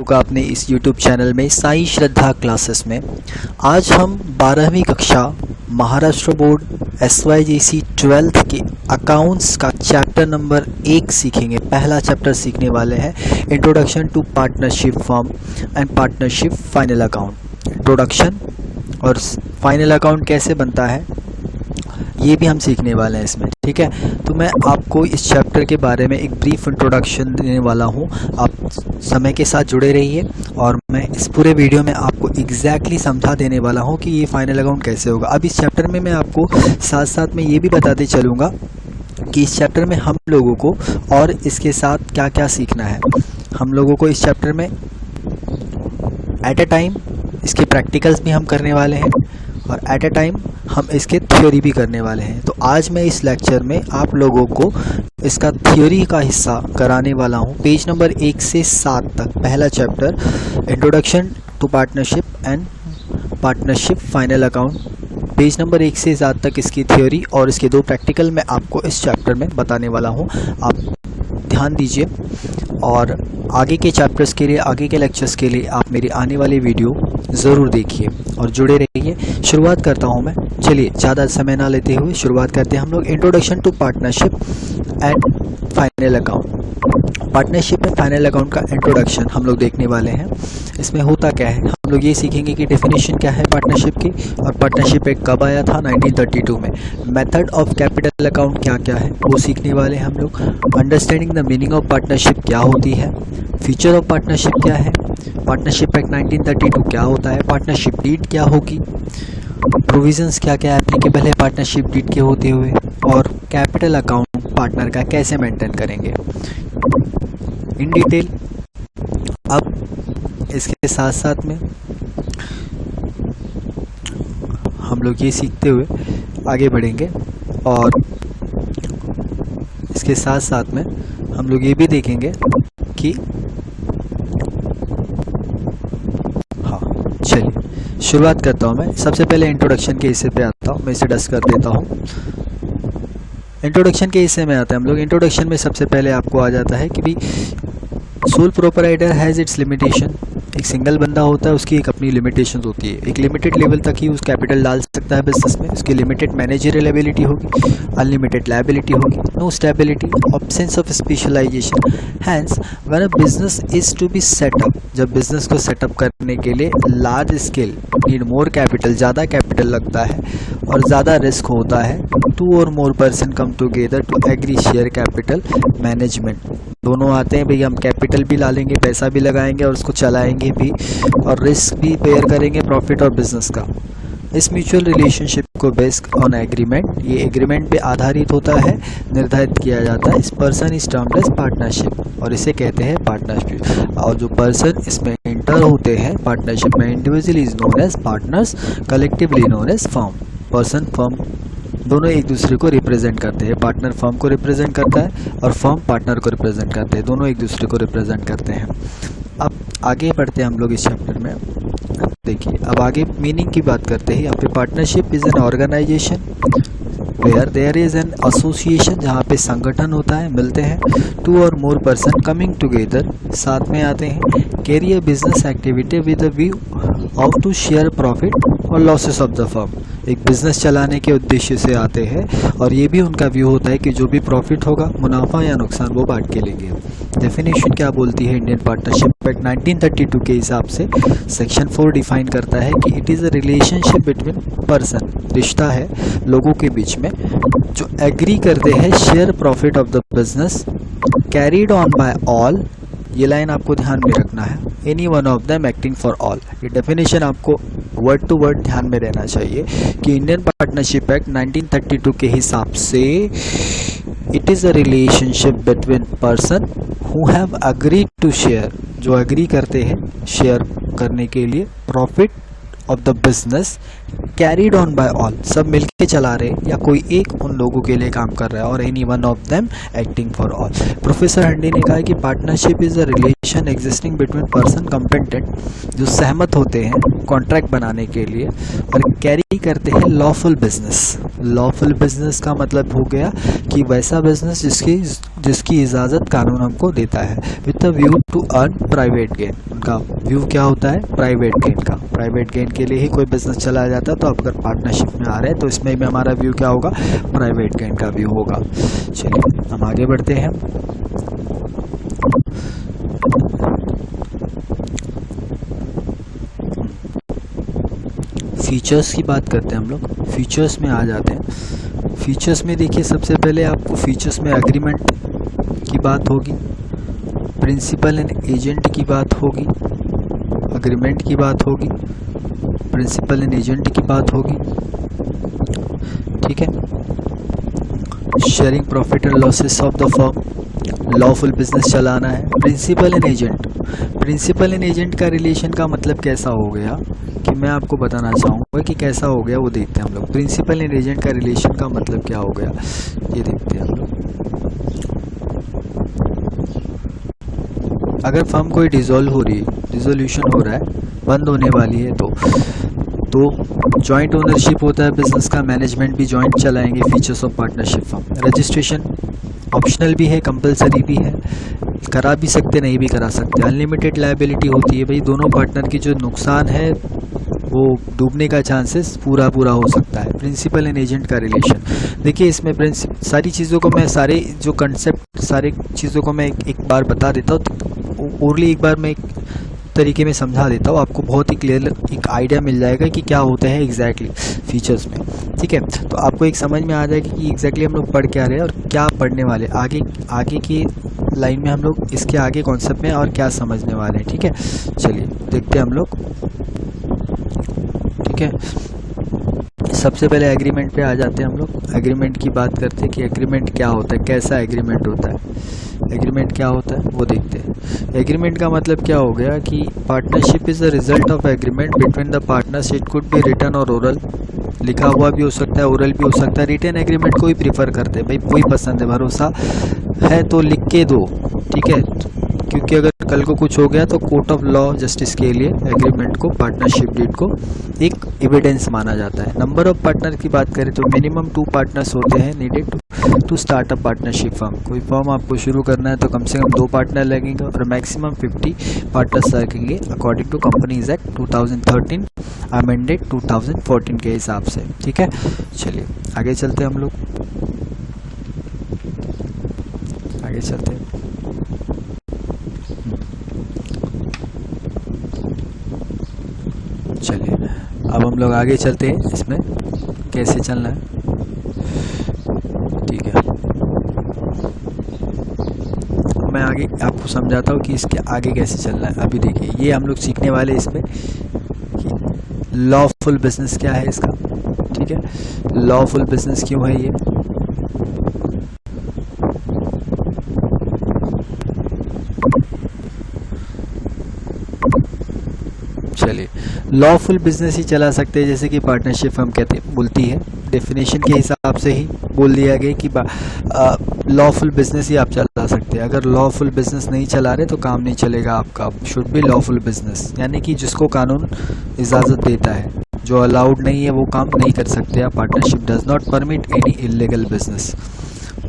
का अपने इस YouTube चैनल में साई श्रद्धा क्लासेस में। आज हम 12वीं कक्षा महाराष्ट्र बोर्ड SYGC 12th के अकाउंट्स का चैप्टर नंबर 1 सीखेंगे। पहला चैप्टर सीखने वाले हैं introduction to partnership firm and partnership final account. Introduction और फाइनल अकाउंट कैसे बनता है ये भी हम सीखने वाले हैं इसमें, ठीक है। तो मैं आपको इस चैप्टर के बारे में एक ब्रीफ इंट्रोडक्शन देने वाला हूँ। आप समय के साथ जुड़े रहिए और मैं इस पूरे वीडियो में आपको एग्जैक्टली समझा देने वाला हूँ कि ये फाइनल अकाउंट कैसे होगा। अब इस चैप्टर में मैं आपको साथ साथ में ये भी बताते चलूँगा कि इस चैप्टर में हम लोगों को और इसके साथ क्या क्या सीखना है। हम लोगों को इस चैप्टर में एट अ टाइम इसके प्रैक्टिकल्स भी हम करने वाले हैं और एट अ टाइम हम इसके थ्योरी भी करने वाले हैं। तो आज मैं इस लेक्चर में आप लोगों को इसका थ्योरी का हिस्सा कराने वाला हूं। पेज नंबर 1 से 7 तक पहला chapter introduction to partnership and partnership final account, page number 1 से 7 तक इसकी थ्योरी और इसके 2 प्रैक्टिकल मैं आपको इस चैप्टर में बताने वाला हूं। आप ध्यान दीजिए और आगे के चैप्टर्स के लिए, आगे के लेक्चर्स के लिए आप मेरी आने वाली वीडियो ज़रूर देखिए और जुड़े रहिए। शुरुआत करता हूं मैं। चलिए ज़्यादा समय ना लेते हुए शुरुआत करते हैं हम लोग introduction to partnership and final account. Partnership and final account का इंट्रोडक्शन हम लोग देखने वाले हैं। इसमें होता क्या है, हम लोग ये सीखेंगे कि डेफिनेशन क्या है पार्टनरशिप की और पार्टनरशिप एक कब आया था 1932 में। मेथड ऑफ कैपिटल अकाउंट क्या क्या है वो सीखने वाले हैं हम लोग। Understanding the meaning of partnership क्या होती है, फीचर ऑफ पार्टनरशिप क्या है, पार्टनरशिप एक्ट 1932 क्या होता है, पार्टनरशिप डीड क्या होगी, प्रोविजंस क्या क्या एप्लीकेबल है पार्टनरशिप डीड के होते हुए, और कैपिटल अकाउंट पार्टनर का कैसे मेंटेन करेंगे इन डिटेल। अब इसके साथ साथ में हम लोग ये सीखते हुए आगे बढ़ेंगे और इसके साथ साथ में हम लोग ये भी देखेंगे कि हाँ, चलिए शुरुआत करता हूँ मैं। सबसे पहले इंट्रोडक्शन के हिस्से पे आता हूँ, मैं इसे डस्ट कर देता हूँ। इंट्रोडक्शन के हिस्से में आते हैं हम लोग। इंट्रोडक्शन में सबसे पहले आपको आ जाता है कि भाई sole proprietor has its limitation. एक सिंगल बंदा होता है, उसकी एक अपनी लिमिटेशंस होती है। एक लिमिटेड लेवल तक ही उस कैपिटल डाल सकता है बिजनेस में। उसकी लिमिटेड मैनेजरियल एबिलिटी होगी, अनलिमिटेड लायबिलिटी होगी, no stability, absence of specialization. Hence when a business is to be set up, जब बिजनेस को सेटअप करने के लिए large scale need more capital, ज़्यादा कैपिटल लगता है और ज़्यादा रिस्क होता है। 2 और more person come together to agree share capital management. दोनों आते हैं भाई, हम कैपिटल भी डालेंगे, पैसा भी लगाएंगे और उसको चलाएंगे भी और रिस्क भी बेयर करेंगे प्रॉफिट और बिजनेस का। इस म्यूचुअल रिलेशनशिप को बेस्ड ऑन एग्रीमेंट, ये एग्रीमेंट पे आधारित होता है, निर्धारित किया जाता है। इस person is termed as partnership और इसे कहते हैं पार्टनरशिप। और जो पर्सन इसमें इंटर होते हैं पार्टनरशिप में, individual is known as partners, collectively known as firm. Person firm दोनों एक दूसरे को रिप्रेजेंट करते हैं। पार्टनर फर्म को रिप्रेजेंट करता है और फर्म पार्टनर को रिप्रेजेंट करते हैं। दोनों एक दूसरे को रिप्रेजेंट करते हैं। अब आगे बढ़ते हैं हम लोग इस चैप्टर में। देखिए अब आगे मीनिंग की बात करते हैं। यहाँ पे partnership is an organization where there is an association, जहाँ पे संगठन होता है, मिलते हैं। 2 और मोर पर्सन कमिंग टुगेदर, साथ में आते हैं। Carry a business activity with a view of to share profit और लॉसेस ऑफ द फर्म। एक बिजनेस चलाने के उद्देश्य से आते हैं और ये भी उनका व्यू होता है कि जो भी प्रॉफिट होगा, मुनाफा या नुकसान, वो बांट के लेंगे। डेफिनेशन क्या बोलती है इंडियन पार्टनरशिप एक्ट 1932 के हिसाब से सेक्शन 4 डिफाइन करता है कि it is a relationship between person, रिश्ता है लोगों के बीच में जो एग्री करते हैं share profit of the business carried on by all. ये लाइन आपको ध्यान में रखना है, any one of them acting for all. ये डेफिनेशन आपको वर्ड टू वर्ड ध्यान में रहना चाहिए कि इंडियन पार्टनरशिप एक्ट 1932 के हिसाब से it is a relationship between person who have agreed to share, जो एग्री करते हैं शेयर करने के लिए profit of the business carried on by all, सब मिलके चला रहे या कोई एक उन लोगों के लिए काम कर रहा है, और any one of them acting for all. Professor हंडी ने कहा कि partnership is a relation existing between person competent, जो सहमत होते हैं कॉन्ट्रैक्ट बनाने के लिए और कैरी करते हैं लॉफुल बिजनेस। लॉफुल बिजनेस का मतलब हो गया कि वैसा बिजनेस जिसकी इजाज़त कानून हमको देता है, with the view to earn private gain. उनका व्यू क्या होता है? प्राइवेट गेन का। प्राइवेट गेन के लिए ही कोई बिजनेस चलाया जाता है, तो अगर पार्टनरशिप में आ रहे हैं तो इसमें भी हमारा व्यू क्या होगा? प्राइवेट गेन का व्यू होगा। चलिए हम आगे बढ़ते हैं। फीचर्स की बात करते हैं हम लोग, फीचर्स में आ जाते हैं। फीचर्स में देखिए, सबसे पहले आपको फीचर्स में एग्रीमेंट की बात होगी, प्रिंसिपल एंड एजेंट की बात होगी, एग्रीमेंट की बात होगी, प्रिंसिपल एंड एजेंट की बात होगी, ठीक है। Sharing profit and losses of the firm, lawful business चलाना है। Principal and agent, principal and agent का रिलेशन का मतलब कैसा हो गया कि मैं आपको बताना चाहूँगा कि कैसा हो गया, वो देखते हैं हम लोग। प्रिंसिपल एंड एजेंट का रिलेशन का मतलब क्या हो गया, ये देखते हैं हम लोग। अगर फर्म कोई डिसॉल्व हो रही है, डिसोल्यूशन हो रहा है, बंद होने वाली है, तो जॉइंट ओनरशिप होता है बिजनेस का, मैनेजमेंट भी जॉइंट चलाएंगे। Features of partnership firm, registration optional भी है, कंपलसरी भी है, करा भी सकते नहीं भी करा सकते। अनलिमिटेड लायबिलिटी होती है, भाई दोनों पार्टनर की जो नुकसान है वो डूबने का चांसेस पूरा हो सकता है। प्रिंसिपल एंड एजेंट का रिलेशन देखिए, इसमें सारी चीज़ों को मैं, सारे जो कंसेप्ट, सारे चीज़ों को मैं एक बार बता देता हूँ, ओरली एक बार मैं एक तरीके में समझा देता हूँ, आपको बहुत ही क्लियर एक आइडिया मिल जाएगा कि क्या होता है एग्जैक्टली फीचर्स में, ठीक है। तो आपको एक समझ में आ जाएगा कि एग्जैक्टली हम लोग पढ़ क्या रहे हैं और क्या पढ़ने वाले, आगे की लाइन में हम लोग इसके आगे कॉन्सेप्ट में और क्या समझने वाले हैं, ठीक है। चलिए देखते हैं हम लोग, ठीक है। सबसे पहले एग्रीमेंट पे आ जाते हैं हम लोग। एग्रीमेंट की बात करते हैं कि एग्रीमेंट क्या होता है, कैसा एग्रीमेंट होता है, एग्रीमेंट क्या होता है वो देखते हैं। एग्रीमेंट का मतलब क्या हो गया कि partnership is the result of agreement between the partners. It could be written और ओरल, लिखा हुआ भी हो सकता है, ओरल भी हो सकता है। रिटन एग्रीमेंट को ही प्रीफर करते हैं, भाई कोई पसंद है, भरोसा है तो लिख के दो, ठीक है, क्योंकि अगर कल को कुछ हो गया तो कोर्ट ऑफ लॉ जस्टिस के लिए एग्रीमेंट को, पार्टनरशिप डीड को एक एविडेंस माना जाता है। नंबर ऑफ पार्टनर की बात करें तो मिनिमम 2 पार्टनर्स होते हैं needed to start a partnership firm. कोई फर्म आपको शुरू करना है तो कम से कम 2 पार्टनर लगेंगे और मैक्सिमम 50 पार्टनर्स लगेंगे according to companies act 2013 amended 2014 के हिसाब से, ठीक है। चलिए आगे चलते हैं हम लोग, आगे चलते हैं। चलिए अब हम लोग आगे चलते हैं, इसमें कैसे चलना है, ठीक है। मैं आगे आपको समझाता हूँ कि इसके आगे कैसे चलना है। अभी देखिए, ये हम लोग सीखने वाले इसमें कि लॉफुल बिजनेस क्या है इसका, ठीक है। लॉफुल बिजनेस क्यों है ये, चलिए लॉफुल बिजनेस ही चला सकते हैं, जैसे कि पार्टनरशिप फर्म कहते बोलती है, डेफिनेशन के हिसाब से ही बोल दिया गया कि लॉफुल बिजनेस ही आप चला सकते हैं। अगर लॉफुल बिजनेस नहीं चला रहे तो काम नहीं चलेगा आपका। शुड बी लॉफुल बिजनेस, यानी कि जिसको कानून इजाज़त देता है, जो अलाउड नहीं है वो काम नहीं कर सकते आप। Partnership does not permit any illegal business,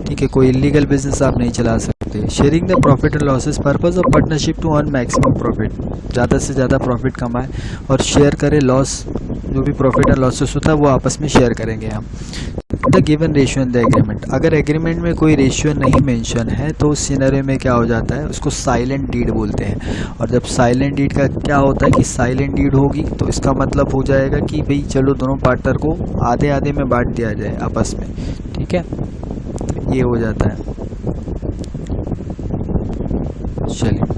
ठीक है, कोई इलीगल बिजनेस आप नहीं चला सकते। Sharing the profit and losses, purpose of partnership to earn maximum profit, ज़्यादा से ज़्यादा प्रॉफिट कमाए और शेयर करें लॉस, जो भी प्रॉफिट एंड लॉसेस होता है वो आपस में शेयर करेंगे हम। The given ratio in the agreement, अगर एग्रीमेंट में कोई रेशियो नहीं मेंशन है तो उस सिनेरियो में क्या हो जाता है, उसको साइलेंट डीड बोलते हैं। और जब साइलेंट डीड का क्या होता है कि साइलेंट डीड होगी तो इसका मतलब हो जाएगा कि भाई चलो दोनों पार्टनर को आधे आधे में बांट दिया जाए आपस में, ठीक है, ये हो जाता है। चलिए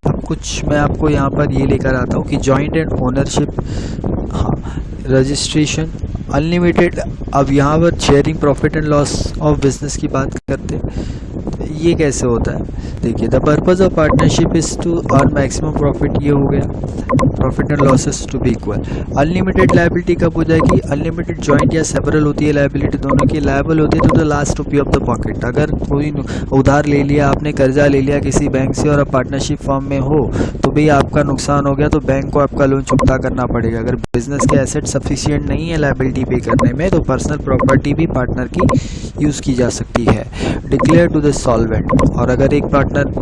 अब कुछ मैं आपको यहाँ पर ये लेकर आता हूँ कि जॉइंट एंड ओनरशिप, हाँ, रजिस्ट्रेशन, अनलिमिटेड। अब यहाँ पर sharing profit and loss of business की बात करते हैं। ये कैसे होता है, देखिए the purpose of partnership is to earn maximum profit, ये हो गया, profit and losses to be equal. Unlimited liability कब हो जाएगी, अनलिमिटेड जॉइंट या सेपरल होती है लायबिलिटी, दोनों की लायबल होती है to the last rupee of the pocket. अगर कोई उधार ले लिया आपने, कर्जा ले लिया किसी बैंक से और अब पार्टनरशिप फॉर्म में हो तो भी आपका नुकसान हो गया तो बैंक को आपका लोन चुकता करना पड़ेगा। अगर बिजनेस के एसेट सफिशिएंट नहीं है लायबिलिटी पे करने में तो पर्सनल प्रॉपर्टी भी पार्टनर की यूज़ की जा सकती है। डिक्लेयर टू द सॉल्वेंट, और अगर एक पार्टनर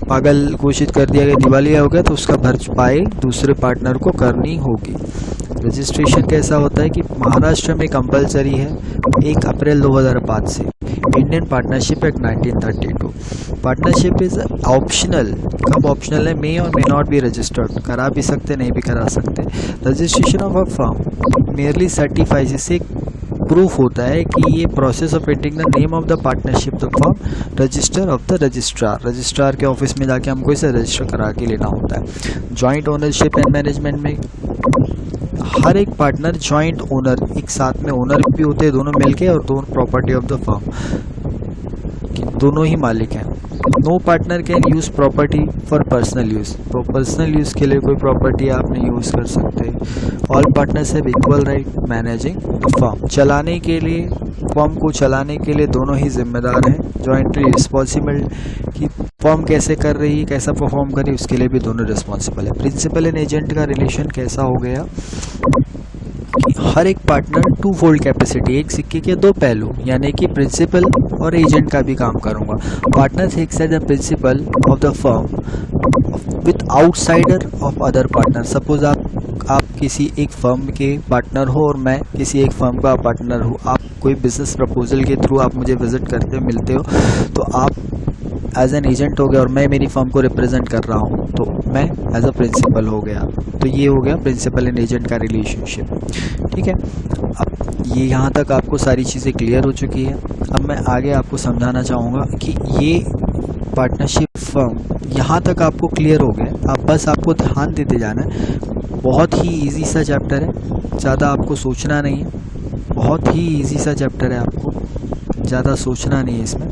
पागल घोषित कर दिया गया, दिवालिया हो गया, तो उसका भरपाई दूसरे पार्टनर को करनी होगी। रजिस्ट्रेशन कैसा होता है कि महाराष्ट्र में कंपलसरी है 1 अप्रैल 2005 से, Indian partnership act 1932। Partnership is optional, कब ऑप्शनल है, मे और मे नॉट बी रजिस्टर्ड, करा भी सकते नहीं भी करा सकते। Registration of a firm merely certifies, इससे प्रूफ होता है कि ये process of entering the name of the partnership the form register of the registrar, registrar के ऑफिस में जाके हमको इसे रजिस्टर करा के लेना होता है। जॉइंट ओनरशिप एंड मैनेजमेंट में हर एक पार्टनर जॉइंट ओनर, एक साथ में ओनर भी होते हैं दोनों मिलके, और दोनों प्रॉपर्टी ऑफ द फर्म, दोनों ही मालिक हैं। No partner can use property for personal use, तो पर्सनल यूज़ के लिए कोई प्रॉपर्टी आप नहीं यूज़ कर सकते। All partners have equal right managing firm, चलाने के लिए, फर्म को चलाने के लिए दोनों ही जिम्मेदार हैं। जॉइंटली रिस्पॉन्सिबल, कि फर्म कैसे कर रही है, कैसा परफॉर्म कर रही है, उसके लिए भी दोनों रिस्पॉन्सिबल है। प्रिंसिपल एंड एजेंट का रिलेशन कैसा हो गया, हर एक पार्टनर टू फोल्ड कैपेसिटी, एक सिक्के के दो पहलू, यानी कि प्रिंसिपल और एजेंट का भी काम करूंगा। Partner acts as the principal of the firm with outsider of other partner. Suppose आप किसी एक फर्म के पार्टनर हो और मैं किसी एक फर्म का पार्टनर हूँ, आप कोई बिजनेस प्रपोजल के थ्रू आप मुझे विजिट करते हो, मिलते हो, तो आप एज एन एजेंट हो गया और मैं मेरी फर्म को रिप्रेजेंट कर रहा हूँ तो मैं एज अ प्रिंसिपल हो गया। तो ये हो गया प्रिंसिपल एंड एजेंट का रिलेशनशिप, ठीक है। अब ये यहाँ तक आपको सारी चीज़ें क्लियर हो चुकी है। अब मैं आगे आपको समझाना चाहूँगा कि ये पार्टनरशिप फर्म, यहाँ तक आपको क्लियर हो गया, अब बस आपको ध्यान देते जाना है। बहुत ही ईजी सा चैप्टर है, ज़्यादा आपको सोचना नहीं है, बहुत ही ईजी सा चैप्टर है, आपको ज़्यादा सोचना नहीं है इसमें,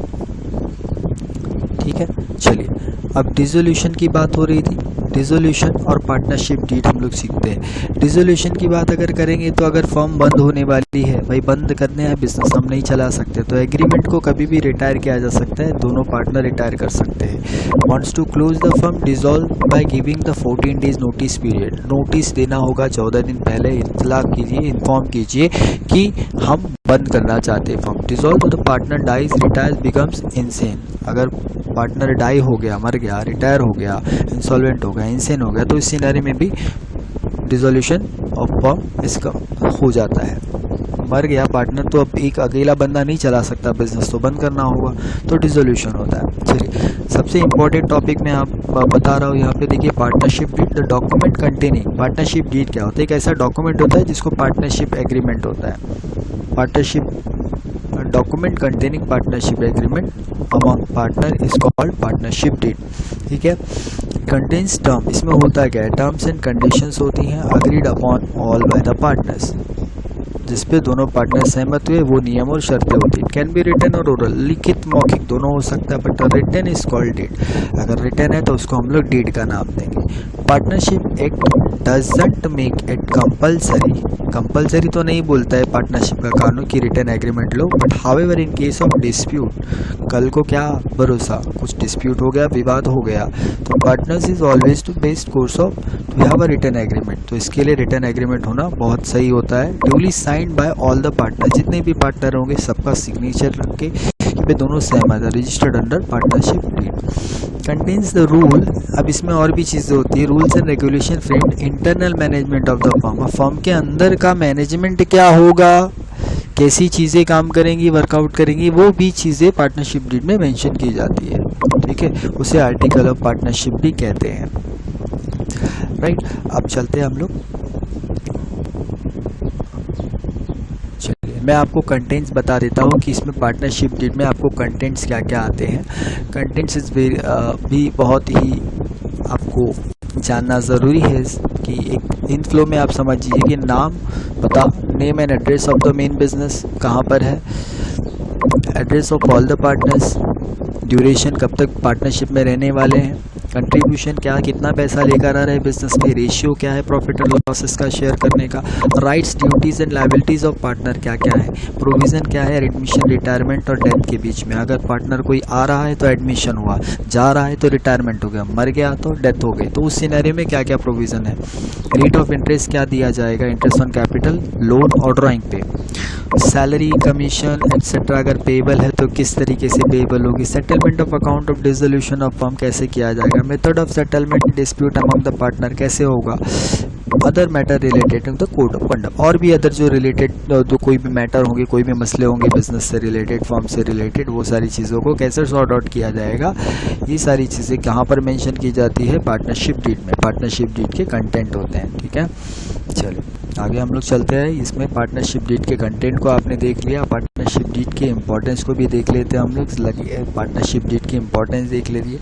ठीक है। चलिए, अब डिसोल्यूशन की बात हो रही थी, डिसोल्यूशन और पार्टनरशिप डीड हम लोग सीखते हैं। डिसोल्यूशन की बात अगर करेंगे तो अगर फर्म बंद होने वाली है, भाई बंद करने हैं बिजनेस, हम नहीं चला सकते, तो एग्रीमेंट को कभी भी रिटायर किया जा सकता है, दोनों पार्टनर रिटायर कर सकते हैं। Wants to close the firm, dissolve by giving the 14 days notice period, notice देना होगा 14 दिन पहले, इत्तला कीजिए, इन्फॉर्म कीजिए कि हम बंद करना चाहते हैं firm. Dissolve the partner dies, retires, becomes insane, अगर पार्टनर डाई हो गया, मर गया, रिटायर हो गया, इंसॉल्वेंट हो गया, इंसेन हो गया, तो इस सिनेरियो में भी डिसोल्यूशन ऑफ फर्म इसका हो जाता है। मर गया पार्टनर तो अब एक अकेला बंदा नहीं चला सकता बिजनेस, तो बंद करना होगा, तो डिसोल्यूशन होता है। चलिए, सबसे इम्पोर्टेंट टॉपिक मैं आप बता रहा हूँ यहाँ पे, देखिए partnership deed, the document containing, partnership deed क्या होता है, एक ऐसा डॉक्यूमेंट होता है जिसको पार्टनरशिप एग्रीमेंट होता है। Partnership document containing partnership agreement among partner is called partnership deed, ठीक है। कंटेन्स टर्म, इसमें होता क्या है, टर्म्स एंड कंडीशंस होती हैं agreed upon all bye the partners, जिसपे दोनों पार्टनर सहमत हुए, वो नियम और शर्तें होती हैं। कैन बी रिटन और ओरल, लिखित मौखिक दोनों हो सकता है, but written is called deed, अगर रिटन है तो उसको हम लोग डीड का नाम देंगे। Partnership act doesn't make it compulsory, compulsory तो नहीं बोलता है पार्टनरशिप का कानून की रिटन एग्रीमेंट लो, but however in case of dispute, कल को क्या भरोसा, कुछ डिस्प्यूट हो गया, विवाद हो गया, तो partners is always to best course of to have a written agreement, तो इसके लिए रिटन एग्रीमेंट होना बहुत सही होता है। Duly signed bye all the partner, जितने भी पार्टनर होंगे सबका सिग्नेचर रख के वे दोनों सहमत है, registered under partnership deed. Contains the rule, अब इसमें और भी चीज़ें होती है, rules and regulation frame internal management of the firm, firm के अंदर का मैनेजमेंट क्या होगा, कैसी चीज़ें काम करेंगी, वर्कआउट करेंगी, वो भी चीज़ें पार्टनरशिप डीड में मेंशन की जाती है, ठीक है, उसे आर्टिकल ऑफ पार्टनरशिप भी कहते हैं, राइट। अब चलते हैं हम लोग, मैं आपको कंटेंट्स बता देता हूँ कि इसमें पार्टनरशिप डीड में आपको कंटेंट्स क्या क्या आते हैं। कंटेंट्स भी बहुत ही आपको जानना ज़रूरी है कि एक इन फ्लो में आप समझिए कि नाम पता, name and address of the main business कहाँ पर है, address of all the partners, duration कब तक पार्टनरशिप में रहने वाले हैं, कंट्रीब्यूशन क्या कितना पैसा लेकर आ रहे हैं बिजनेस में, रेशियो क्या है प्रॉफिट और लॉसेस का शेयर करने का, rights duties and liabilities of partner क्या क्या है, प्रोविज़न क्या है एडमिशन रिटायरमेंट और डेथ के बीच में। अगर पार्टनर कोई आ रहा है तो एडमिशन हुआ, जा रहा है तो रिटायरमेंट हो गया, मर गया तो डेथ हो गई, तो उस सिनेरियो में क्या क्या प्रोविज़न है, रेट ऑफ इंटरेस्ट क्या दिया जाएगा, इंटरेस्ट ऑन कैपिटल, लोन और ड्राइंग पे, सैलरी कमीशन एक्सेट्रा अगर पेबल है तो किस तरीके से पेबल होगी, settlement of account of dissolution of firm कैसे किया जाएगा, method of settlement dispute among the partner कैसे होगा, other matter related to the code of conduct, और भी अदर जो रिलेटेड जो कोई भी मैटर होंगे, कोई भी मसले होंगे बिजनेस से रिलेटेड, फर्म से रिलेटेड, वो सारी चीज़ों को कैसे सॉर्ट आउट किया जाएगा, ये सारी चीज़ें कहाँ पर मेंशन की जाती है, पार्टनरशिप डीड में। पार्टनरशिप डीड के कंटेंट होते हैं, ठीक है। चलिए आगे हम लोग चलते हैं। इसमें पार्टनरशिप डीड के कंटेंट को आपने देख लिया, पार्टनरशिप डीड के इम्पोर्टेंस को भी देख लेते हैं हम लोग। पार्टनरशिप डीड की इम्पोर्टेंस देख लीजिए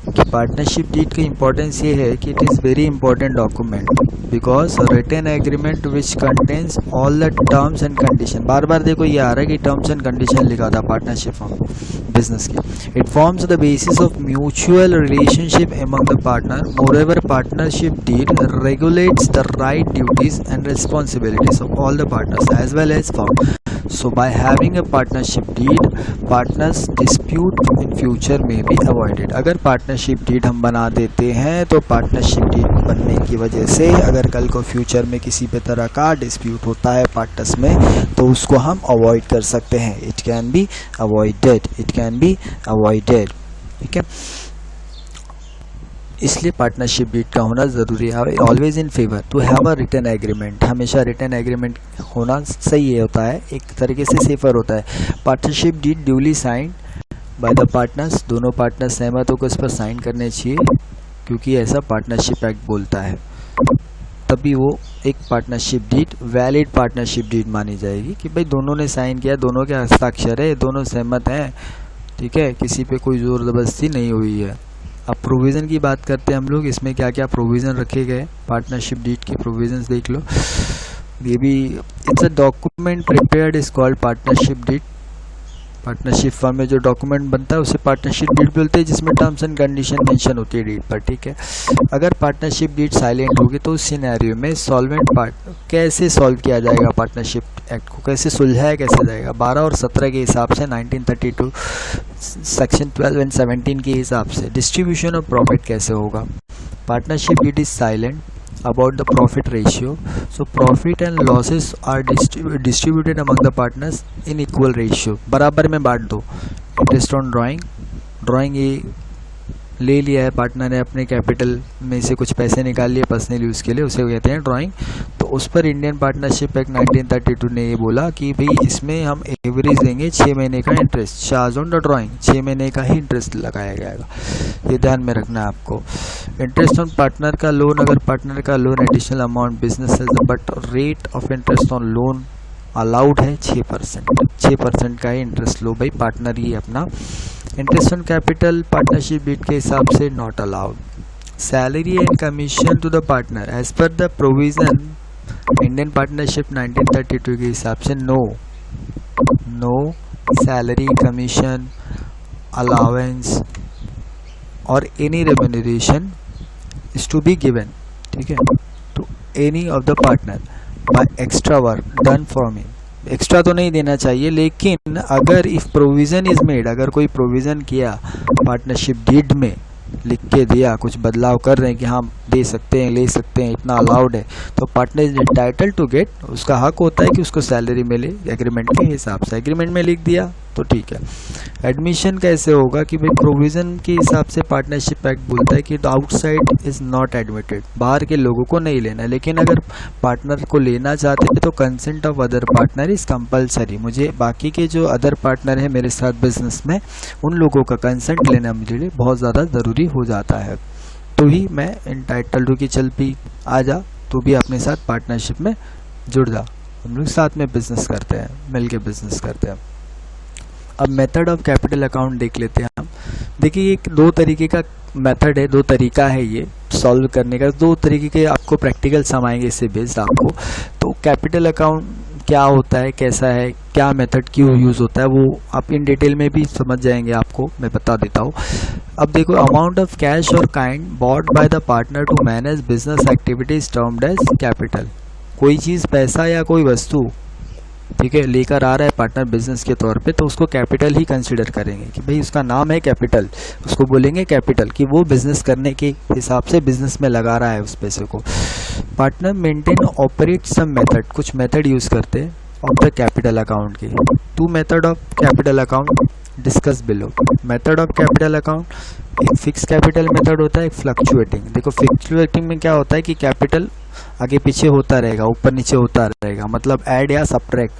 कि पार्टनरशिप डीड की इम्पोर्टेंस ये है कि it is very important document because written agreement which contains all the terms and condition. बार बार देखो ये आ रहा है कि टर्म्स एंड कंडीशन लिखा था पार्टनरशिप बिजनेस की। It forms the basis of mutual relationship among the partner. Moreover partnership deed regulates the right duties and responsibilities of all the partners as well as firm. So by having a partnership deed, partners dispute in future may be avoided. अगर partnership deed हम बना देते हैं तो partnership deed बनने की वजह से अगर कल को फ्यूचर में किसी भी तरह का डिस्प्यूट होता है पार्टनर्स में तो उसको हम अवॉइड कर सकते हैं। It can be avoided, it can be avoided, ठीक है। इसलिए पार्टनरशिप डीड का होना ज़रूरी है। Always in favour to have a written agreement. हमेशा रिटन एग्रीमेंट होना सही होता है, एक तरीके से सेफर होता है। Partnership deed duly signed by the partners. दोनों पार्टनर सहमत होकर इस पर साइन करने चाहिए क्योंकि ऐसा पार्टनरशिप एक्ट बोलता है, तभी वो एक partnership deed valid partnership deed मानी जाएगी कि भाई दोनों ने साइन किया, दोनों के हस्ताक्षर है, दोनों सहमत हैं, ठीक है, किसी पे कोई जोर जबरदस्ती नहीं हुई है। अब प्रोविज़न की बात करते हैं हम लोग। इसमें क्या क्या प्रोविज़न रखे गए, पार्टनरशिप डीड के प्रोविज़न्स देख लो। ये भी it's a document prepared is called partnership deed. Partnership firm में जो डॉक्यूमेंट बनता है उसे पार्टनरशिप डीड बोलते हैं, जिसमें टर्म्स एंड कंडीशन मेंशन होती है डीड पर, ठीक है। अगर पार्टनरशिप डीड साइलेंट होगी तो उस सिनेरियो में सॉल्वेंट पार्ट कैसे सॉल्व किया जाएगा, पार्टनरशिप एक्ट को कैसे सुलझाया कैसे जाएगा। 12 और 17 के हिसाब से 1932 सेक्शन 12 एंड 17 के हिसाब से डिस्ट्रीब्यूशन ऑफ प्रॉफिट कैसे होगा। Partnership deed is silent about the profit ratio, so profit and losses are distributed among the partners in equal ratio, बराबर में बांट दो। इंटरेस्ट ऑन ड्राइंग ये ले लिया है पार्टनर ने अपने कैपिटल में से कुछ पैसे निकाल लिए पर्सनल यूज़ के लिए, उसे कहते हैं ड्राइंग। तो उस पर इंडियन पार्टनरशिप एक्ट 1932 ने ये बोला कि भाई इसमें हम एवरेज देंगे 6 महीने का interest, charge on the drawing, 6 महीने का ही इंटरेस्ट लगाया जाएगा, ये ध्यान में रखना है आपको। इंटरेस्ट ऑन पार्टनर का लोन, अगर पार्टनर का loan additional amount business but rate of interest on loan allowed है 6%, 6% का ही इंटरेस्ट लो भाई पार्टनर ही अपना। Interest on capital partnership deed के हिसाब से not allowed. Salary and commission to the partner as per the provision Indian partnership 1932 के हिसाब से नो सैलरी कमीशन अलाउंस और any remuneration is to be given, ठीक है, to any of the partner by extra work done for me. Extra तो नहीं देना चाहिए, लेकिन अगर इफ प्रोविज़न इज मेड, अगर कोई प्रोविज़न किया पार्टनरशिप डीड में लिख के दिया, कुछ बदलाव कर रहे हैं कि हाँ दे सकते हैं, ले सकते हैं, इतना अलाउड है, तो partner is entitle to get, उसका हक होता है कि उसको सैलरी मिले एग्रीमेंट के हिसाब से। एग्रीमेंट में लिख दिया तो ठीक है। एडमिशन कैसे होगा कि भाई प्रोविज़न के हिसाब से पार्टनरशिप एक्ट बोलता है कि आउटसाइड इज़ नॉट एडमिटेड, बाहर के लोगों को नहीं लेना, लेकिन अगर पार्टनर को लेना चाहते हैं तो consent of other partner is compulsory. मुझे बाकी के जो अदर पार्टनर है मेरे साथ बिजनेस में, उन लोगों का कंसेंट लेना मेरे लिए बहुत ज़्यादा ज़रूरी हो जाता है, तो ही मैं एंटाइटल्ड हूँ कि चल भी आ जा, तो भी अपने साथ पार्टनरशिप में जुड़ जा, हम लोग साथ में बिजनेस करते हैं, मिल के बिजनेस करते हैं। अब मेथड ऑफ कैपिटल अकाउंट देख लेते हैं हम। देखिए एक 2 तरीके का मेथड है, 2 तरीका है ये सॉल्व करने का, 2 तरीके के आपको प्रैक्टिकल समाएंगे इससे बेस्ड आपको। तो कैपिटल अकाउंट क्या होता है, कैसा है, क्या मेथड क्यों यूज़ होता है, वो आप इन डिटेल में भी समझ जाएंगे, आपको मैं बता देता हूँ। अब देखो, अमाउंट ऑफ कैश और kind bought by the partner to manage business activities termed as capital. कोई चीज़, पैसा या कोई वस्तु, ठीक है, लेकर आ रहा है पार्टनर बिजनेस के तौर पे, तो उसको कैपिटल ही कंसिडर करेंगे कि भाई उसका नाम है कैपिटल, उसको बोलेंगे कैपिटल कि वो बिजनेस करने के हिसाब से बिजनेस में लगा रहा है उस पैसे को। Partner maintain operate some method, कुछ मेथड यूज करते हैं ऑफ द कैपिटल अकाउंट के। Two method of capital account discuss below. Method of capital account, एक फिक्स कैपिटल मेथड होता है, एक फ्लक्चुएटिंग। देखो फ्लक्चुएटिंग में क्या होता है कि कैपिटल आगे पीछे होता रहेगा, ऊपर नीचे होता रहेगा, मतलब ऐड या सब्ट्रैक्ट।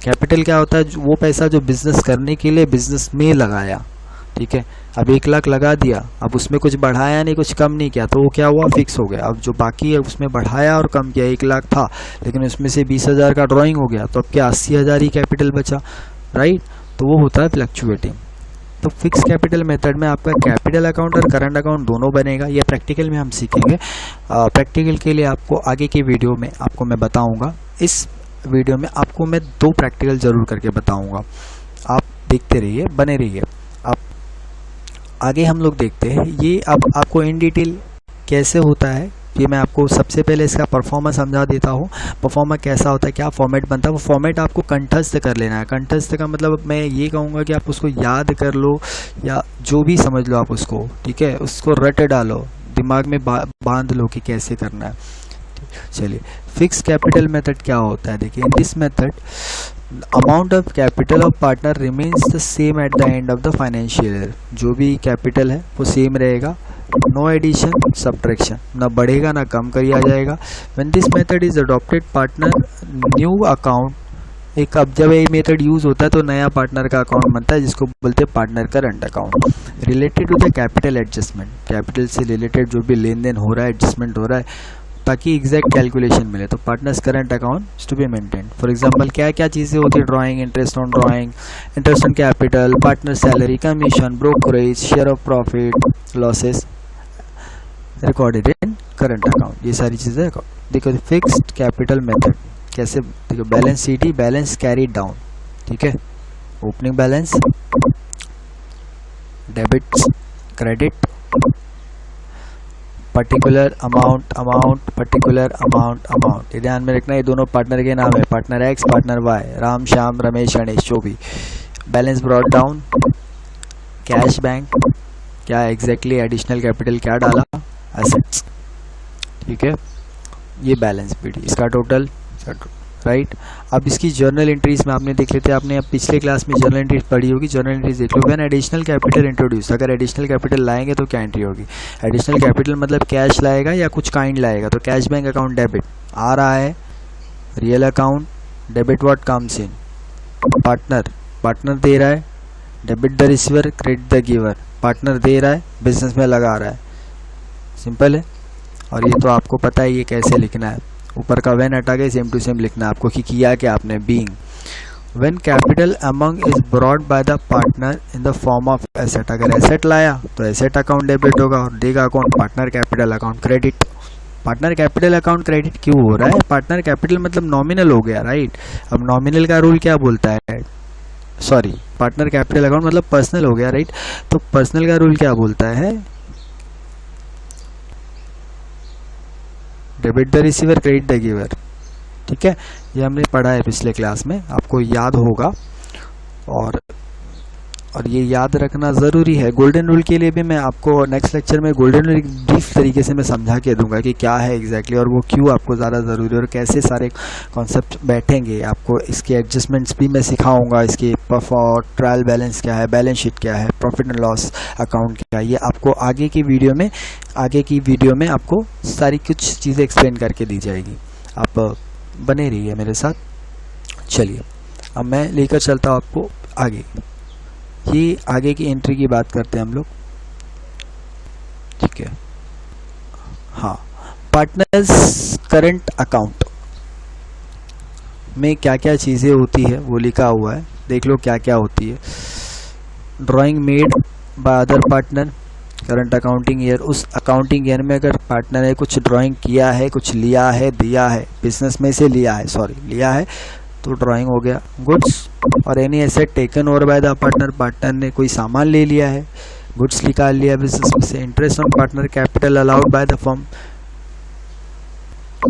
कैपिटल क्या होता है, वो पैसा जो बिजनेस करने के लिए बिजनेस में लगाया, ठीक है, अब 1 लाख लगा दिया, अब उसमें कुछ बढ़ाया नहीं, कुछ कम नहीं किया, तो वो क्या हुआ, फिक्स हो गया। अब जो बाकी है उसमें बढ़ाया और कम किया, 1 लाख था लेकिन उसमें से 20,000 का ड्राइंग हो गया, तो अब क्या 80,000 ही कैपिटल बचा, राइट, तो वो होता है फ्लक्चुएटिंग। तो फिक्स कैपिटल मेथड में आपका कैपिटल अकाउंट और करंट अकाउंट दोनों बनेगा। ये प्रैक्टिकल में हम सीखेंगे। प्रैक्टिकल के लिए आपको आगे की वीडियो में आपको मैं बताऊंगा। इस वीडियो में आपको मैं 2 प्रैक्टिकल जरूर करके बताऊंगा, आप देखते रहिए, बने रहिए। आप आगे हम लोग देखते हैं ये अब आपको इन डिटेल कैसे होता है, ये मैं आपको सबसे पहले इसका परफॉर्मेंस समझा देता हूँ। परफॉर्मेंस कैसा होता है, क्या फॉर्मेट बनता है, वो फॉर्मेट आपको कंठस्थ कर लेना है। कंठस्थ का मतलब मैं ये कहूँगा कि आप उसको याद कर लो या जो भी समझ लो आप उसको, ठीक है, उसको रट डालो, दिमाग में बांध लो कि कैसे करना है। चलिए, फिक्स कैपिटल मेथड क्या होता है, देखिए, in this method amount of capital of partner remains the same at the end of the financial year. जो भी कैपिटल है वो सेम रहेगा, नो एडिशन सब्ट्रैक्शन, ना बढ़ेगा ना कम किया जाएगा। When this method is adopted partner new account, एक अब जब ये मेथड यूज होता है तो नया पार्टनर का अकाउंट बनता है जिसको बोलते हैं partner current account. Related to the capital adjustment, capital से रिलेटेड जो भी लेन देन हो रहा है, एडजस्टमेंट हो रहा है, ताकि एग्जैक्ट कैलकुलेशन मिले, तो partners current account to be maintain. For example क्या क्या चीज़ें होती है, drawing, interest on drawing, interest on capital, partner salary, commission, brokerage, share of profit losses recorded in current account, ये सारी चीज़ें। देखो फिक्स्ड कैपिटल मेथड कैसे, देखो बैलेंस शीट ही, बैलेंस कैरी डाउन, ठीक है, opening balance, debit credit, particular amount amount, particular amount amount. ये ध्यान में रखना, ये दोनों पार्टनर के नाम है, partner X, partner Y, Ram Shyam Ramesh Ganesh जो भी। Balance brought down, cash bank, क्या एग्जैक्टली एडिशनल कैपिटल क्या डाला, एसेट्स, ठीक है, ये बैलेंस शीट, इसका टोटल, राइट। अब इसकी जर्नल एंट्रीज में आपने देख लेते हैं, आपने अब पिछले क्लास में जर्नल एंट्रीज पढ़ी होगी, जर्नल एंट्रीज देख लो। व्हेन एडिशनल कैपिटल इंट्रोड्यूस, अगर एडिशनल कैपिटल लाएंगे तो क्या एंट्री होगी, एडिशनल कैपिटल मतलब कैश लाएगा या कुछ काइंड लाएगा, तो कैश बैंक अकाउंट डेबिट आ रहा है, real account debit what comes in, partner, partner दे रहा है, debit the receiver, credit the giver, partner दे रहा है, बिजनेस में लगा रहा है, सिंपल है। और ये तो आपको पता है ये कैसे लिखना है, ऊपर का व्हेन हटा के सेम टू सेम लिखना है आपको कि किया क्या आपने, being. When capital among is brought by the partner in the form of asset, अगर एसेट लाया तो एसेट अकाउंट डेबिट होगा और देगा account partner capital account credit. Partner capital account credit क्यों हो रहा है, पार्टनर कैपिटल मतलब नॉमिनल हो गया, राइट। अब नॉमिनल का रूल क्या बोलता है, सॉरी, पार्टनर कैपिटल अकाउंट मतलब पर्सनल हो गया, राइट। तो पर्सनल का रूल क्या बोलता है, debit the receiver, credit the giver, ठीक है, ये हमने पढ़ा है पिछले क्लास में, आपको याद होगा। और ये याद रखना ज़रूरी है। गोल्डन रूल के लिए भी मैं आपको नेक्स्ट लेक्चर में गोल्डन रूल ब्रीफ तरीके से मैं समझा के दूंगा कि क्या है एग्जैक्टली और वो क्यों आपको ज़्यादा ज़रूरी है और कैसे सारे कॉन्सेप्ट बैठेंगे। आपको इसके एडजस्टमेंट्स भी मैं सिखाऊंगा, इसके ट्रायल बैलेंस क्या है, बैलेंस शीट क्या है, प्रॉफिट एंड लॉस अकाउंट क्या है, ये आपको आगे की वीडियो में आपको सारी कुछ चीज़ें एक्सप्लेन करके दी जाएगी। आप बने रहिए मेरे साथ। चलिए अब मैं लेकर चलता हूँ आपको आगे। ये आगे की एंट्री की बात करते हैं हम लोग, ठीक है। हाँ, पार्टनर्स करंट अकाउंट में क्या क्या चीज़ें होती है वो लिखा हुआ है, देख लो क्या क्या होती है। Drawing made by other partner current accounting year, उस अकाउंटिंग ईयर में अगर पार्टनर ने कुछ ड्राइंग किया है, कुछ लिया है, दिया है, बिजनेस में से लिया है, लिया है, तो ड्राइंग हो गया। गुड्स और any asset taken over by the partner, partner ने कोई सामान ले लिया है, गुड्स निकाल लिया बिजनेस में से। Interest on partner capital allowed by the firm,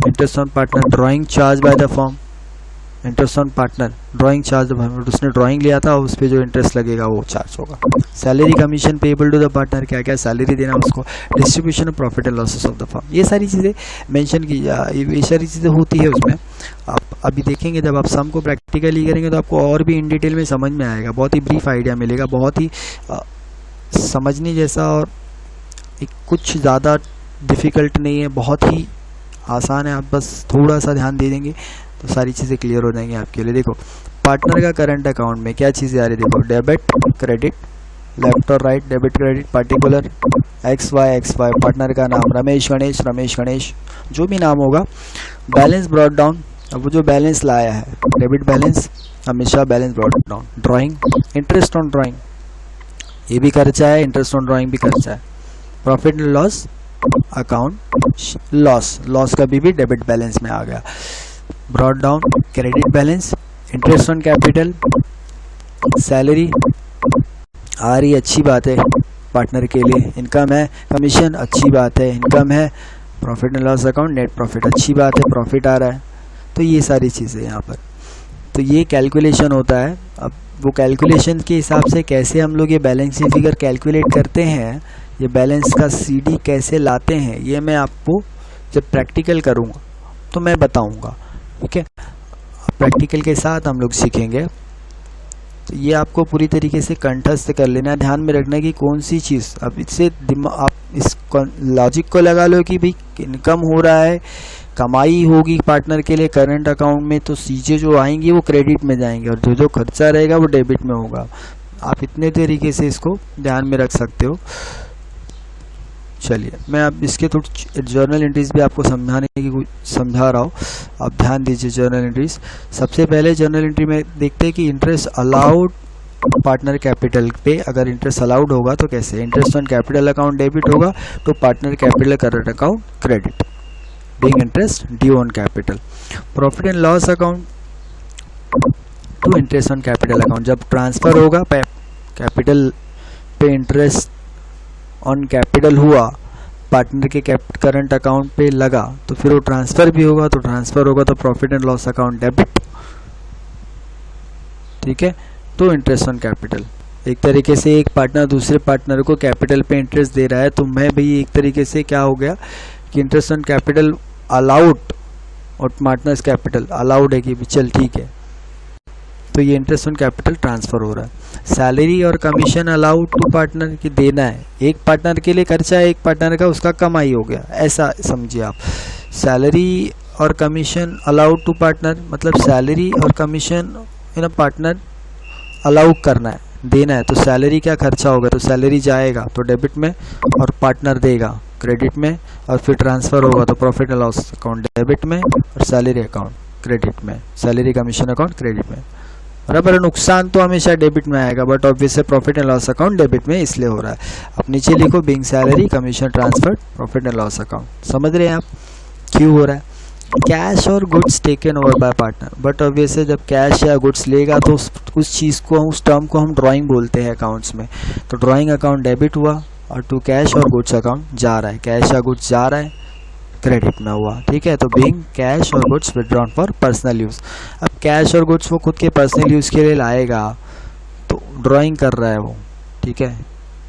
interest on partner drawing charge by the firm, interest on partner drawing charge, उसने ड्राइंग लिया था उस पर जो इंटरेस्ट लगेगा वो चार्ज होगा। Salary commission payable to the partner, क्या क्या सैलरी देना उसको। Distribution of profit and losses of the firm, ये सारी चीज़ें मेंशन की, ये सारी चीज़ें होती है उसमें। आप अभी देखेंगे जब आप सम को प्रैक्टिकली करेंगे तो आपको और भी इन डिटेल में समझ में आएगा, बहुत ही ब्रीफ आइडिया मिलेगा, बहुत ही समझने जैसा और कुछ ज़्यादा डिफ़िकल्ट नहीं है, बहुत ही आसान है। आप बस थोड़ा सा ध्यान दे देंगे तो सारी चीज़ें क्लियर हो जाएंगी आपके लिए। देखो पार्टनर का करंट अकाउंट में क्या चीज़ें आ रही है, देखो डेबिट क्रेडिट, लेफ्ट और right, debit credit, particular X Y, partner का नाम रमेश गणेश, जो भी नाम होगा। बैलेंस ब्रॉट डाउन, अब वो जो बैलेंस लाया है डेबिट बैलेंस, हमेशा balance brought down. Drawing, interest on drawing, ये भी खर्चा है, इंटरेस्ट ऑन ड्राइंग भी खर्चा है। Profit and loss account, loss का भी डेबिट बैलेंस में आ गया। Brought down credit balance, interest on capital, salary आ रही, अच्छी बात है पार्टनर के लिए। इनकम है, कमीशन अच्छी बात है, इनकम है। Profit and loss account, net profit अच्छी बात है, प्रॉफिट आ रहा है। तो ये सारी चीज़ें यहाँ पर, तो ये कैलकुलेशन होता है। अब वो कैलकुलेशन के हिसाब से कैसे हम लोग ये बैलेंस शीट फिगर कैलकुलेट करते हैं, ये बैलेंस का सीडी कैसे लाते हैं, ये मैं आपको जब प्रैक्टिकल करूँगा तो मैं बताऊँगा, ठीक है। प्रैक्टिकल के साथ हम लोग सीखेंगे, तो ये आपको पूरी तरीके से कंठस्थ कर लेना है। ध्यान में रखना कि कौन सी चीज़, अब इससे आप इस लॉजिक को लगा लो कि भाई इनकम हो रहा है, कमाई होगी पार्टनर के लिए करंट अकाउंट में, तो चीज़ें जो आएंगी वो क्रेडिट में जाएंगी और जो जो खर्चा रहेगा वो डेबिट में होगा। आप इतने तरीके से इसको ध्यान में रख सकते हो। चलिए मैं अब इसके थोड़ी जर्नल एंट्रीज भी आपको समझा रहा हूँ, आप ध्यान दीजिए। जर्नल एंट्रीज, सबसे पहले जर्नल एंट्री में देखते हैं कि इंटरेस्ट अलाउड पार्टनर कैपिटल पे, अगर इंटरेस्ट अलाउड होगा तो कैसे। Interest on capital account debit होगा तो partner capital current account credit, being interest due on capital. Profit and loss account तो इंटरेस्ट ऑन कैपिटल अकाउंट, जब ट्रांसफर होगा कैपिटल पे, इंटरेस्ट ऑन कैपिटल हुआ पार्टनर के करंट अकाउंट पे लगा तो फिर वो ट्रांसफर भी होगा, तो ट्रांसफर होगा तो profit and loss account debit, ठीक है। तो इंटरेस्ट ऑन कैपिटल, एक तरीके से एक पार्टनर दूसरे पार्टनर को कैपिटल पे इंटरेस्ट दे रहा है, तो मैं भी एक तरीके से क्या हो गया कि इंटरेस्ट ऑन कैपिटल अलाउड और पार्टनर्स कैपिटल अलाउड है कि चल ठीक है, तो ये इंटरेस्ट ऑन कैपिटल ट्रांसफर हो रहा है। सैलरी और कमीशन अलाउड टू पार्टनर की देना है, एक पार्टनर के लिए खर्चा है, एक पार्टनर का उसका कमाई हो गया, ऐसा समझिए आप। सैलरी और कमीशन अलाउड टू पार्टनर, मतलब सैलरी और कमीशन इन पार्टनर अलाउ करना है, देना है, तो सैलरी क्या खर्चा होगा, तो सैलरी जाएगा तो डेबिट में और पार्टनर देगा क्रेडिट में, और फिर ट्रांसफर होगा तो profit and loss account debit में और सैलरी अकाउंट क्रेडिट में, सैलरी कमीशन अकाउंट क्रेडिट में। बराबर, नुकसान तो हमेशा डेबिट में आएगा, but obviously profit and loss account debit में इसलिए हो रहा है। अब नीचे लिखो being salary commission transfer profit and loss account, समझ रहे हैं आप क्यों हो रहा है। कैश और goods taken over by partner, but obviously जब कैश या गुड्स लेगा तो उस चीज़ को, उस टर्म को हम ड्राइंग बोलते हैं अकाउंट्स में, तो ड्राइंग अकाउंट डेबिट हुआ और टू कैश और गुड्स अकाउंट जा रहा है, कैश या गुड्स जा रहा है क्रेडिट में हुआ, ठीक है। तो बीइंग कैश और goods withdrawn for personal use, अब कैश और गुड्स वो खुद के पर्सनल यूज़ के लिए लाएगा तो ड्राइंग कर रहा है वो, ठीक है।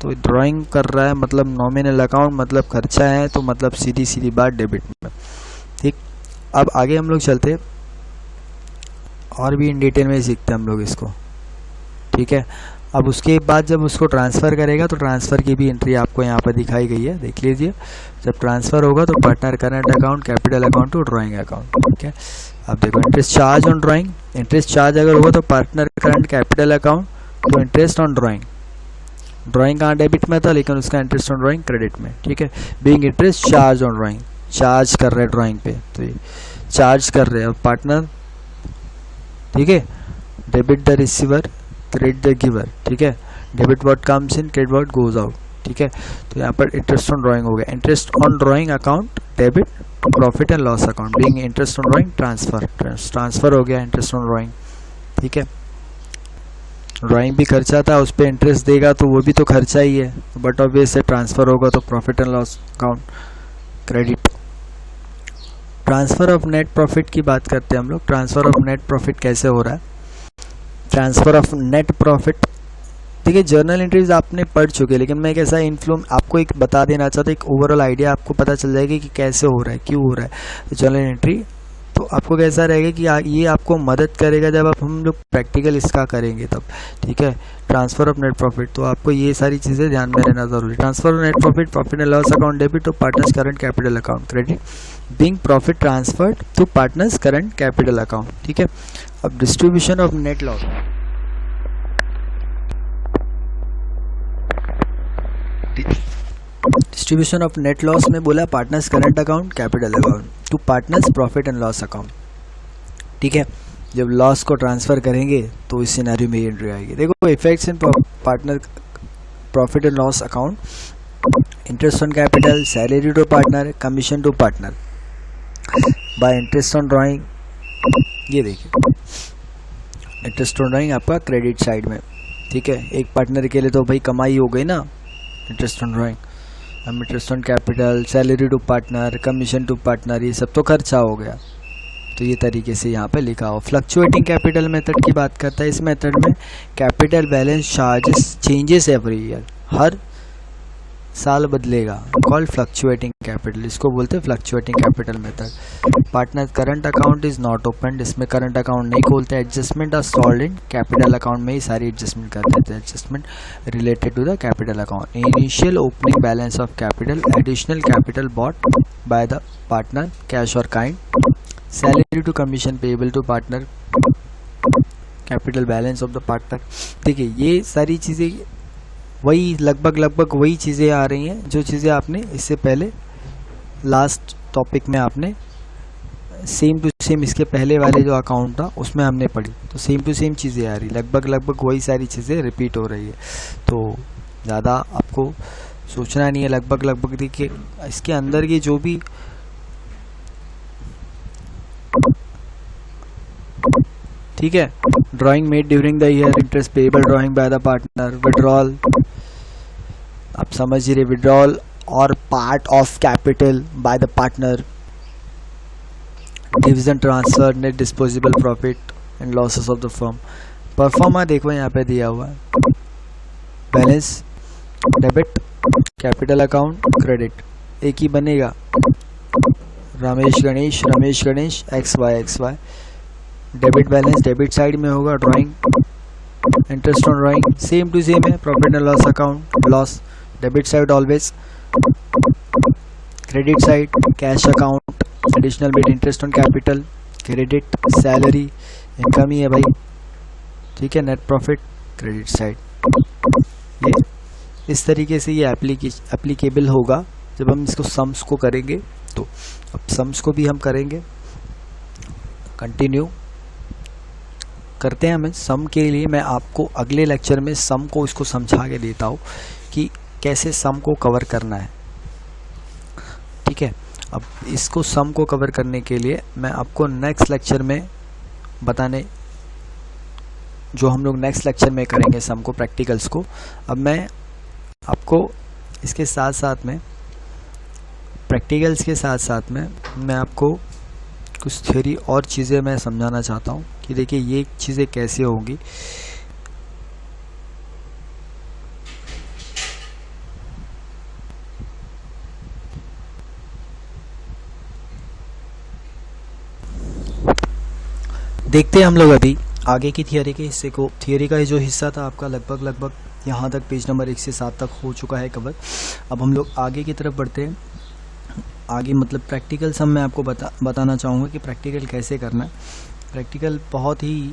तो ड्राइंग कर रहा है मतलब नॉमिनल अकाउंट, मतलब खर्चा है, तो मतलब सीधी बात डेबिट में, ठीक। अब आगे हम लोग चलते और भी इन डिटेल में सीखते हैं हम लोग इसको, ठीक है। अब उसके बाद जब उसको ट्रांसफ़र करेगा तो ट्रांसफ़र की भी एंट्री आपको यहाँ पर दिखाई गई है, देख लीजिए। जब ट्रांसफ़र होगा तो partner current account capital account to drawing account, ठीक है। अब देखो interest charge on drawing, interest charge अगर होगा तो पार्टनर करंट कैपिटल अकाउंट तो इंटरेस्ट ऑन ड्राइंग, ड्राइंग कहाँ डेबिट में था लेकिन उसका इंटरेस्ट ऑन ड्राइंग क्रेडिट में, ठीक है। Being interest charge on drawing, charge कर रहे हैं ड्राइंग पे, तो ये चार्ज कर रहे हैं पार्टनर, ठीक है। Debit the receiver credit the giver, ठीक है। Debit what comes in credit what goes out, ठीक है। तो यहाँ पर इंटरेस्ट ऑन ड्राइंग हो गया। Interest on drawing account debit profit and loss account being interest on drawing transfer हो गया इंटरेस्ट ऑन ड्राइंग, ठीक है। ड्राइंग भी खर्चा था, उस पर इंटरेस्ट देगा तो वो भी तो खर्चा ही है, बट ऑब्वियस से ट्रांसफर होगा तो profit and loss account credit. Transfer of net profit की बात करते हैं हम लोग। ट्रांसफर ऑफ नेट प्रॉफिट कैसे हो रहा है? ट्रांसफर ऑफ नेट प्रॉफिट, देखिए जर्नल एंट्रीज आपने पढ़ चुके हैं, लेकिन मैं एक ऐसा इन्फ्लुएंस आपको एक बता देना चाहता हूँ, एक ओवरऑल आइडिया आपको पता चल जाएगा कि कैसे हो रहा है, क्यों हो रहा है जर्नल एंट्री। तो आपको कैसा रहेगा कि ये आपको मदद करेगा जब आप हम लोग प्रैक्टिकल इसका करेंगे तब, ठीक है। ट्रांसफर ऑफ नेट प्रॉफिट, तो आपको ये सारी चीज़ें ध्यान में रहना जरूरी। Transfer of net profit, profit and loss account debit to partners current capital account credit being profit transferred to partners current capital account, ठीक है। अब distribution of net loss, distribution of net loss में बोला partners current account capital account to partners profit and loss account, ठीक है। जब loss को transfer करेंगे तो इस सिनेरियो में ये एंट्री आएगी। देखो effects in partner profit and loss account, interest on capital, salary to partner, commission to partner by interest on drawing. ये देखिए इंटरेस्ट ऑन ड्राइंग आपका क्रेडिट साइड में, ठीक है। एक पार्टनर के लिए तो भाई कमाई हो गई ना, इंटरेस्ट ऑन ड्राइंग। अब interest on capital, salary to partner, commission to partner, ये सब तो खर्चा हो गया। तो ये तरीके से यहाँ पे लिखा हो। फ्लक्चुएटिंग कैपिटल मेथड की बात करता है। इस मेथड में capital balance charges changes every year, हर साल बदलेगा, कॉल्ड फ्लक्चुएटिंग कैपिटल, इसको बोलते हैं fluctuating capital method. Partner current account is not open, इसमें करंट अकाउंट नहीं खोलते। Adjustment are solved in capital account में ही सारी एडजस्टमेंट कर देते हैं, adjustment related to the capital account. Initial opening balance of capital, additional capital bought by the partner, cash और kind, salary to commission payable to partner, capital balance of the partner. देखिए ये सारी चीज़ें वही लगभग वही चीज़ें आ रही हैं जो चीज़ें आपने इससे पहले लास्ट टॉपिक में आपने सेम टू सेम इसके पहले वाले जो अकाउंट था उसमें हमने पढ़ी। तो सेम टू सेम चीज़ें आ रही, लगभग वही सारी चीज़ें रिपीट हो रही है। तो ज़्यादा आपको सोचना नहीं है, लगभग देखिए इसके अंदर की जो भी ठीक है। Drawing made during the year, interest payable drawing by the partner, withdrawal आप समझ रहे, विड्रॉल और part of capital by the partner, division transfer, net disposable profit and losses of the firm. Proforma देखो यहाँ पे दिया हुआ है, balance debit capital account credit, एक ही बनेगा Ramesh Ganesh XY। Debit balance debit side में होगा, drawing interest on drawing same to same है, profit and loss account loss debit side always, credit side cash account, additional bit interest on capital, credit salary income ही है भाई, ठीक है। Net profit credit side, ये इस तरीके से ये एप्लीकेबल होगा जब हम इसको सम्स को करेंगे। तो अब सम्स को भी हम करेंगे, कंटिन्यू करते हैं। हमें सम के लिए मैं आपको अगले लेक्चर में सम को इसको समझा के देता हूँ कि कैसे सम को कवर करना है, ठीक है। अब इसको सम को कवर करने के लिए मैं आपको नेक्स्ट लेक्चर में बताने, जो हम लोग नेक्स्ट लेक्चर में करेंगे सम को, प्रैक्टिकल्स को। अब मैं आपको इसके साथ साथ में प्रैक्टिकल्स के साथ साथ में मैं आपको कुछ थ्योरी और चीज़ें मैं समझाना चाहता हूँ कि देखिए ये चीज़ें कैसे होंगी। देखते हैं हम लोग अभी आगे की थियोरी के हिस्से को। थियोरी का जो हिस्सा था आपका लगभग यहाँ तक पेज नंबर 1 से 7 तक हो चुका है कवर। अब हम लोग आगे की तरफ बढ़ते हैं। आगे मतलब प्रैक्टिकल सम मैं आपको बताना चाहूँगा कि प्रैक्टिकल कैसे करना है। प्रैक्टिकल बहुत ही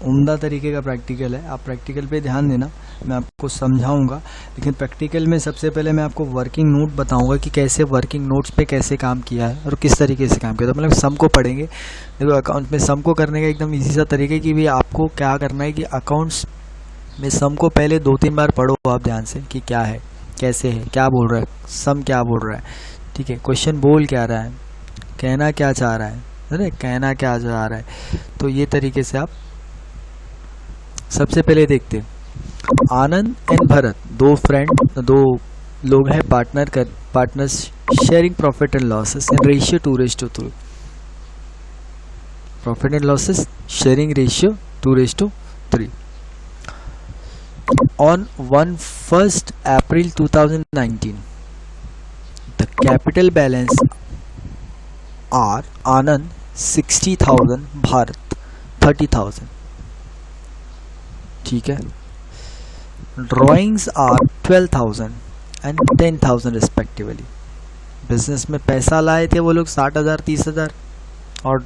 उम्दा तरीके का प्रैक्टिकल है, आप प्रैक्टिकल पे ध्यान देना, मैं आपको समझाऊंगा। लेकिन प्रैक्टिकल में सबसे पहले मैं आपको वर्किंग नोट बताऊंगा कि कैसे वर्किंग नोट्स पे कैसे काम किया है और किस तरीके से काम किया। तो मतलब सम को पढ़ेंगे। देखो अकाउंट में सम को करने का एकदम ईजी सा तरीका है कि भाई आपको क्या करना है कि अकाउंट्स में सम को पहले 2-3 बार पढ़ो आप ध्यान से कि क्या है, कैसे है, क्या बोल रहा है, सम क्या बोल रहा है। ठीक है, क्वेश्चन बोल क्या रहा है, कहना क्या चाह रहा है, अरे कहना क्या चाह रहा है। तो ये तरीके से आप सबसे पहले देखते हैं, आनंद एंड भरत दो लोग हैं, partners sharing profit and losses in ratio 2:3। Profit and losses sharing ratio 2:3। On 1st April 2019, the capital balance are Anand 60,000, Bharat 30,000. ठीक है, drawings are 12,000 and 10,000 respectively. Business में पैसा लाए थे वो लोग 60,000 30,000, और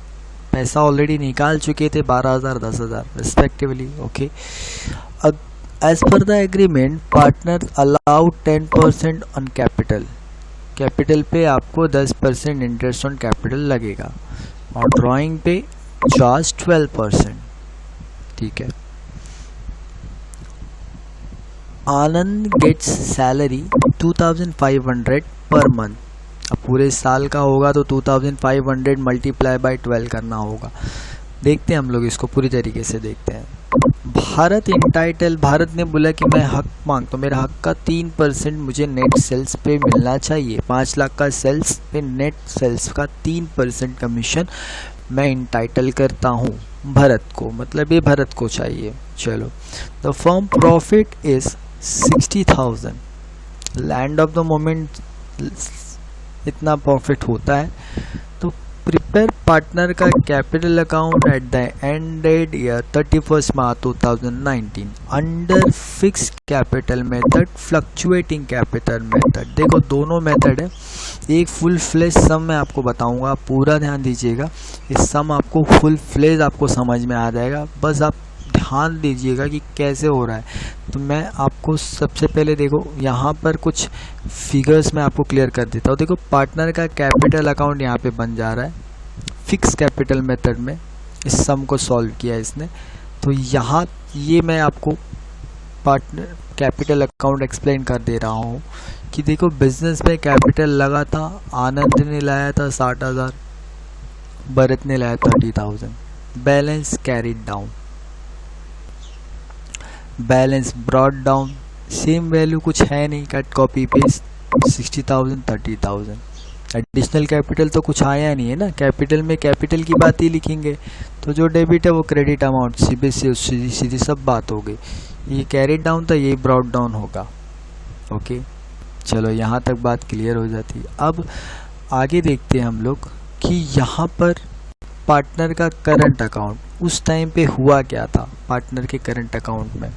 पैसा ऑलरेडी निकाल चुके थे 12,000 10,000 respectively. Okay, as per the agreement partner allowed 10% on capital। Capital पे आपको 10% इंटरेस्ट ऑन कैपिटल लगेगा, और ड्राइंग पे चार्ज 12%। ठीक है, आनंद गेट्स सैलरी 2,500 पर मंथ। अब पूरे साल का होगा तो 2,500 मल्टीप्लाई बाय 12 करना होगा। देखते हैं हम लोग इसको पूरी तरीके से देखते हैं। भारत इंटाइटल, भारत ने बोला कि मैं हक मांगता हूँ, मेरा हक का 3% मुझे नेट सेल्स पे मिलना चाहिए। 5 लाख का सेल्स पे नेट सेल्स का 3% कमीशन मैं इंटाइटल करता हूँ भरत को, मतलब ये भरत को चाहिए। चलो, the firm profit is 60,000, land of the moment इतना प्रॉफिट होता है। तो प्रिपेयर पार्टनर का capital account at the ended year 31 March 2019 under fix capital method, fluctuating capital method. देखो दोनों मेथड है, एक फुल फ्लेज सम मैं आपको बताऊंगा, पूरा ध्यान दीजिएगा। इस सम आपको फुल फ्लेज आपको समझ में आ जाएगा, बस आप ध्यान दीजिएगा कि कैसे हो रहा है। तो मैं आपको सबसे पहले देखो यहाँ पर कुछ फिगर्स मैं आपको क्लियर कर देता हूँ। देखो पार्टनर का कैपिटल अकाउंट यहाँ पे बन जा रहा है फिक्स कैपिटल मेथड में, इस सम को सॉल्व किया इसने। तो यहाँ ये मैं आपको पार्टनर कैपिटल अकाउंट एक्सप्लेन कर दे रहा हूँ कि देखो बिजनेस में कैपिटल लगा था, आनंद ने लाया था 60,000, भरत ने लाया 30,000, balance carried down, balance brought down, same value कुछ है नहीं, cut copy paste 60,000 30,000। Additional capital तो कुछ आया नहीं है ना, कैपिटल में कैपिटल की बात ही लिखेंगे, तो जो डेबिट है वो क्रेडिट अमाउंट, सीधी सब बात हो गई। ये कैरीड डाउन था, ये ब्रॉट डाउन होगा। ओके, चलो यहाँ तक बात क्लियर हो जाती है। अब आगे देखते हैं हम लोग कि यहाँ पर पार्टनर का करंट अकाउंट उस टाइम पे हुआ क्या था पार्टनर के करंट अकाउंट में।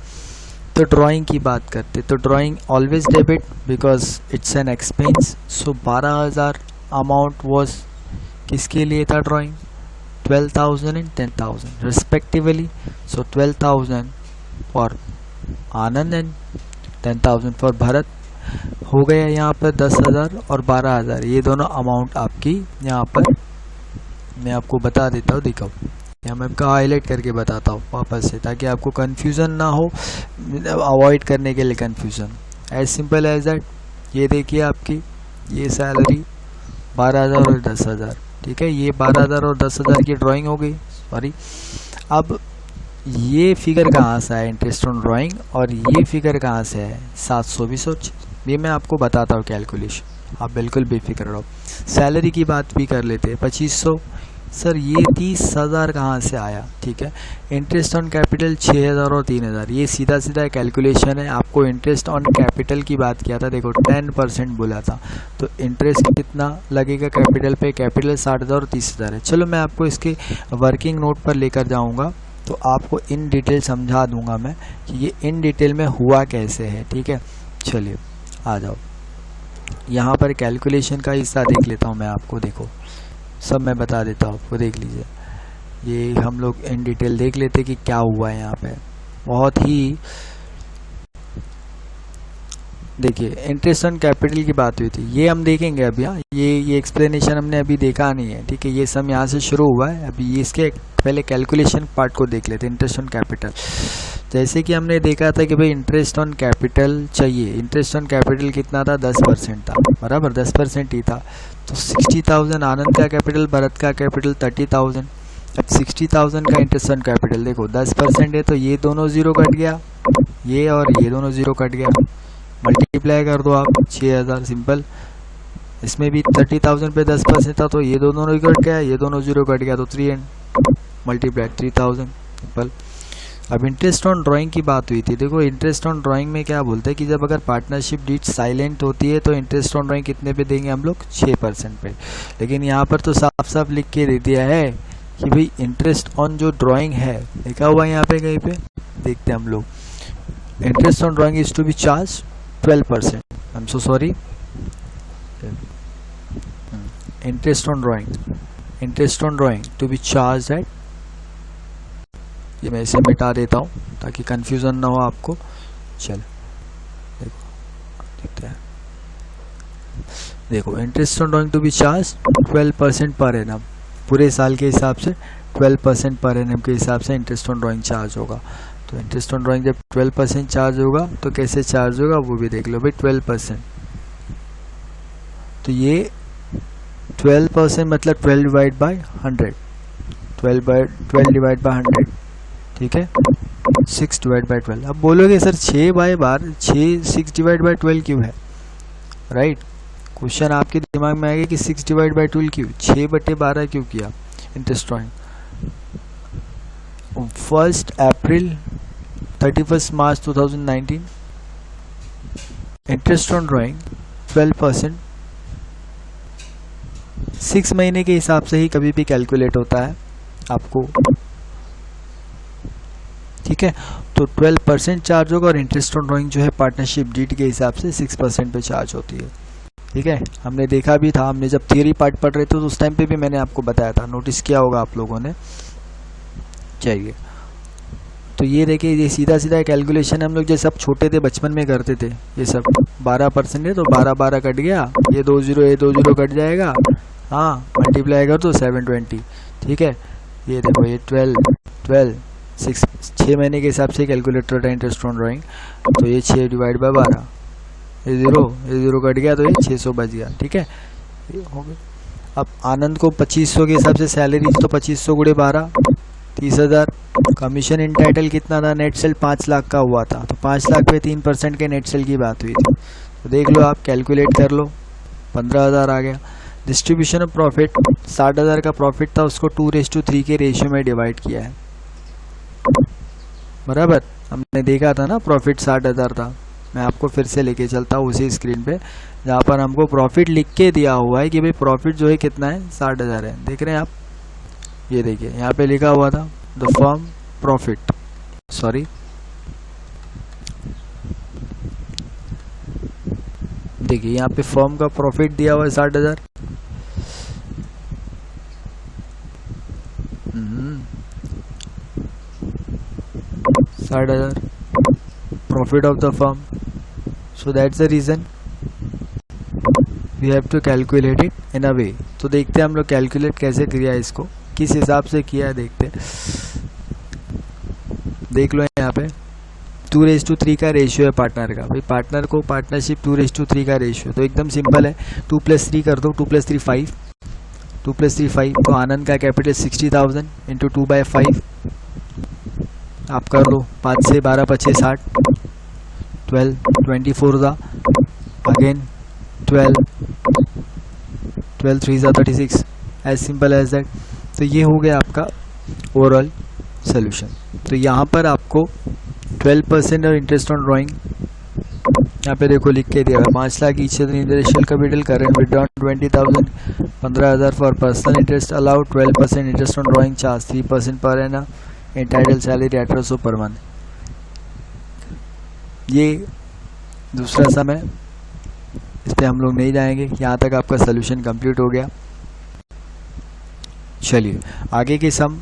तो ड्राइंग की बात करते, तो drawing always debit because it's an expense. So 12,000 amount was किसके लिए था, drawing 12,000 and 10,000 respectively. So 12,000 for Anand and 10,000 for Bharat. हो गया यहाँ पर 10,000 और 12,000, ये दोनों अमाउंट आपकी यहाँ पर मैं आपको बता देता हूँ। देखो यहाँ मैं आपका हाईलाइट करके बताता हूँ वापस से, ताकि आपको कन्फ्यूज़न ना हो, अवॉइड करने के लिए confusion. As simple as that, ये देखिए आपकी ये सैलरी 12,000 और 10,000, ठीक है, ये 12,000 और 10,000 की ड्राइंग हो गई। सॉरी, अब ये फिगर कहाँ से है, इंटरेस्ट ऑन ड्राइंग, और ये फिगर कहाँ से है 720। ये मैं आपको बताता हूँ कैलकुलेशन, आप बिल्कुल बेफिक्र रहो। सैलरी की बात भी कर लेते हैं 2,500। सर ये 30,000 कहाँ से आया, ठीक है। इंटरेस्ट ऑन कैपिटल 6,000 और 3,000, ये सीधा सीधा कैलकुलेशन है। आपको इंटरेस्ट ऑन कैपिटल की बात किया था, देखो 10% बोला था, तो इंटरेस्ट कितना लगेगा कैपिटल पे, कैपिटल 60,000 और 30,000 है। चलो मैं आपको इसके वर्किंग नोट पर लेकर जाऊँगा, तो आपको इन डिटेल समझा दूंगा मैं कि ये इन डिटेल में हुआ कैसे है, ठीक है। चलिए आ जाओ, यहाँ पर कैलकुलेशन का हिस्सा देख लेता हूँ मैं आपको, देखो सब मैं बता देता हूँ आपको, देख लीजिए। ये हम लोग इन डिटेल देख लेते कि क्या हुआ है यहाँ पे। बहुत ही देखिए, इंटरेस्ट ऑन कैपिटल की बात हुई थी, ये हम देखेंगे अभी। हाँ, ये एक्सप्लेनेशन हमने अभी देखा नहीं है, ठीक है, ये सब यहाँ से शुरू हुआ है। अभी इसके पहले कैलकुलेशन पार्ट को देख लेते हैं, इंटरेस्ट ऑन कैपिटल। जैसे कि हमने देखा था कि भाई इंटरेस्ट ऑन कैपिटल चाहिए, इंटरेस्ट ऑन कैपिटल कितना था, 10% था, बराबर 10% ही था। तो 60,000 आनंद का कैपिटल, भरत का कैपिटल 30,000। अब 60,000 का इंटरेस्ट ऑन कैपिटल देखो 10% है, तो ये दोनों जीरो कट गया, ये और ये दोनों जीरो कट गया, मल्टीप्लाई कर दो आप 6,000 सिंपल। इसमें भी 30,000 पे 10% था, तो ये दोनों कट गया, ये दोनों जीरो कट गया, तो 3 मल्टीप्लाई 3,000 सिंपल। अब इंटरेस्ट ऑन ड्राइंग की बात हुई थी, देखो इंटरेस्ट ऑन ड्राइंग में क्या बोलते हैं कि जब अगर पार्टनरशिप डीड साइलेंट होती है तो इंटरेस्ट ऑन ड्राइंग कितने पे देंगे हम लोग, 6% पे। लेकिन यहाँ पर तो साफ साफ लिख के दे दिया है कि भाई इंटरेस्ट ऑन जो ड्राइंग है, लिखा हुआ है यहाँ पे कहीं पे, देखते हैं हम लोग, interest on drawing is to be charge 12%, I am so sorry, interest on drawing to be charge at, ये मैं इसे मिटा देता हूँ ताकि कंफ्यूजन ना हो आपको। चलो देखो देखते हैं, देखो interest on drawing to be charge 12% per annum, पूरे साल के हिसाब से 12% पर एनम के हिसाब से इंटरेस्ट ऑन ड्राइंग चार्ज होगा। तो इंटरेस्ट ऑन ड्राइंग जब 12% चार्ज होगा तो कैसे चार्ज होगा वो भी देख लो भाई, 12%, तो ये 12% मतलब 12 डिवाइड बाई 100, 12 डिवाइड बाई 100, ठीक है, 6 डिवाइड बाई 12। अब बोलोगे सर 6 डिवाइड बाई 12 क्यों है, राइट, क्वेश्चन आपके दिमाग में आएगा कि 6 डिवाइड बाई 12 क्यों, 6/12 क्यों किया interest drawing. 1 April 31 March 2019 interest on drawing 12%, 6 महीने के हिसाब से ही कभी भी कैलकुलेट होता है आपको, ठीक है। तो 12% चार्ज होगा और इंटरेस्ट ऑन ड्राइंग जो है पार्टनरशिप डीड के हिसाब से 6% पे चार्ज होती है, ठीक है। हमने देखा भी था, हमने जब थियरी पार्ट पढ़ रहे थे तो उस टाइम पे भी मैंने आपको बताया था, नोटिस किया होगा आप लोगों ने। चाहिए तो ये देखिए, ये सीधा सीधा कैलकुलेशन हम लोग जैसे सब छोटे थे बचपन में करते थे, ये सब 12% है तो 12 कट गया, ये 2 0 कट जाएगा, हाँ मल्टीप्लाई कर तो 720, ठीक है। ये देखो ये 12 6 महीने के हिसाब से कैलकुलेट होता है इंटरेस्ट ऑन ड्राइंग, तो ये 6 डिवाइड बाय 12, ये 0 कट गया तो ये 600 बच गया, ठीक है, ये हो गया। अब आनंद को 2500 के हिसाब से सैलरी, तो 2500 गुणे 12 30,000, कमीशन इन टाइटल कितना था, नेट सेल 5 लाख का हुआ था, तो 5 लाख पे 3% के नेट सेल की बात हुई थी, तो देख लो आप कैलकुलेट कर लो, 15,000 आ गया। डिस्ट्रीब्यूशन ऑफ प्रॉफिट 60,000 का प्रॉफिट था, उसको 2:3 के रेशियो में डिवाइड किया है, बराबर। हमने देखा था ना प्रॉफिट 60,000 था, मैं आपको फिर से लेके चलता हूँ उसी स्क्रीन पे जहाँ पर हमको प्रॉफिट लिख के दिया हुआ है कि भाई प्रॉफिट जो है कितना है, 60,000 है, देख रहे हैं आप, ये देखिए यहाँ पे लिखा हुआ था द फर्म प्रॉफिट, सॉरी देखिए यहाँ पे फर्म का प्रॉफिट दिया हुआ है 60,000, 60,000 profit of the firm, so that's the reason we have to calculate it in a way। तो देखते हैं हम लोग कैलकुलेट कैसे किया है, इसको किस हिसाब से किया है देखते हैं। देख लो यहाँ पे 2:3 का रेशियो है पार्टनर का, भाई पार्टनर को पार्टनरशिप 2:3 का रेशियो, तो एकदम सिंपल है, 2 + 3 कर दो, 2 + 3 5, 2 + 3 5, तो आनंद का कैपिटल 60,000 इंटू 2/5 आप कर दो, 5 से 12 × 60, 12 24 था, again 12 3 36, as simple as that. तो ये हो गया आपका ओवरऑल सोल्यूशन। तो यहाँ पर आपको 12% और इंटरेस्ट ऑन ड्राइंग यहाँ पे देखो लिख के दिया हुआ, 5 lakh each initial capital, current withdrawn 20,000, 15,000 for personal interest allowed, 12% interest on drawing charge, 3% per annum, entitle salary 1800 per month. ये दूसरा समय, इस पर हम लोग नहीं जाएंगे, यहाँ तक आपका सोल्यूशन कंप्लीट हो गया। चलिए आगे के सम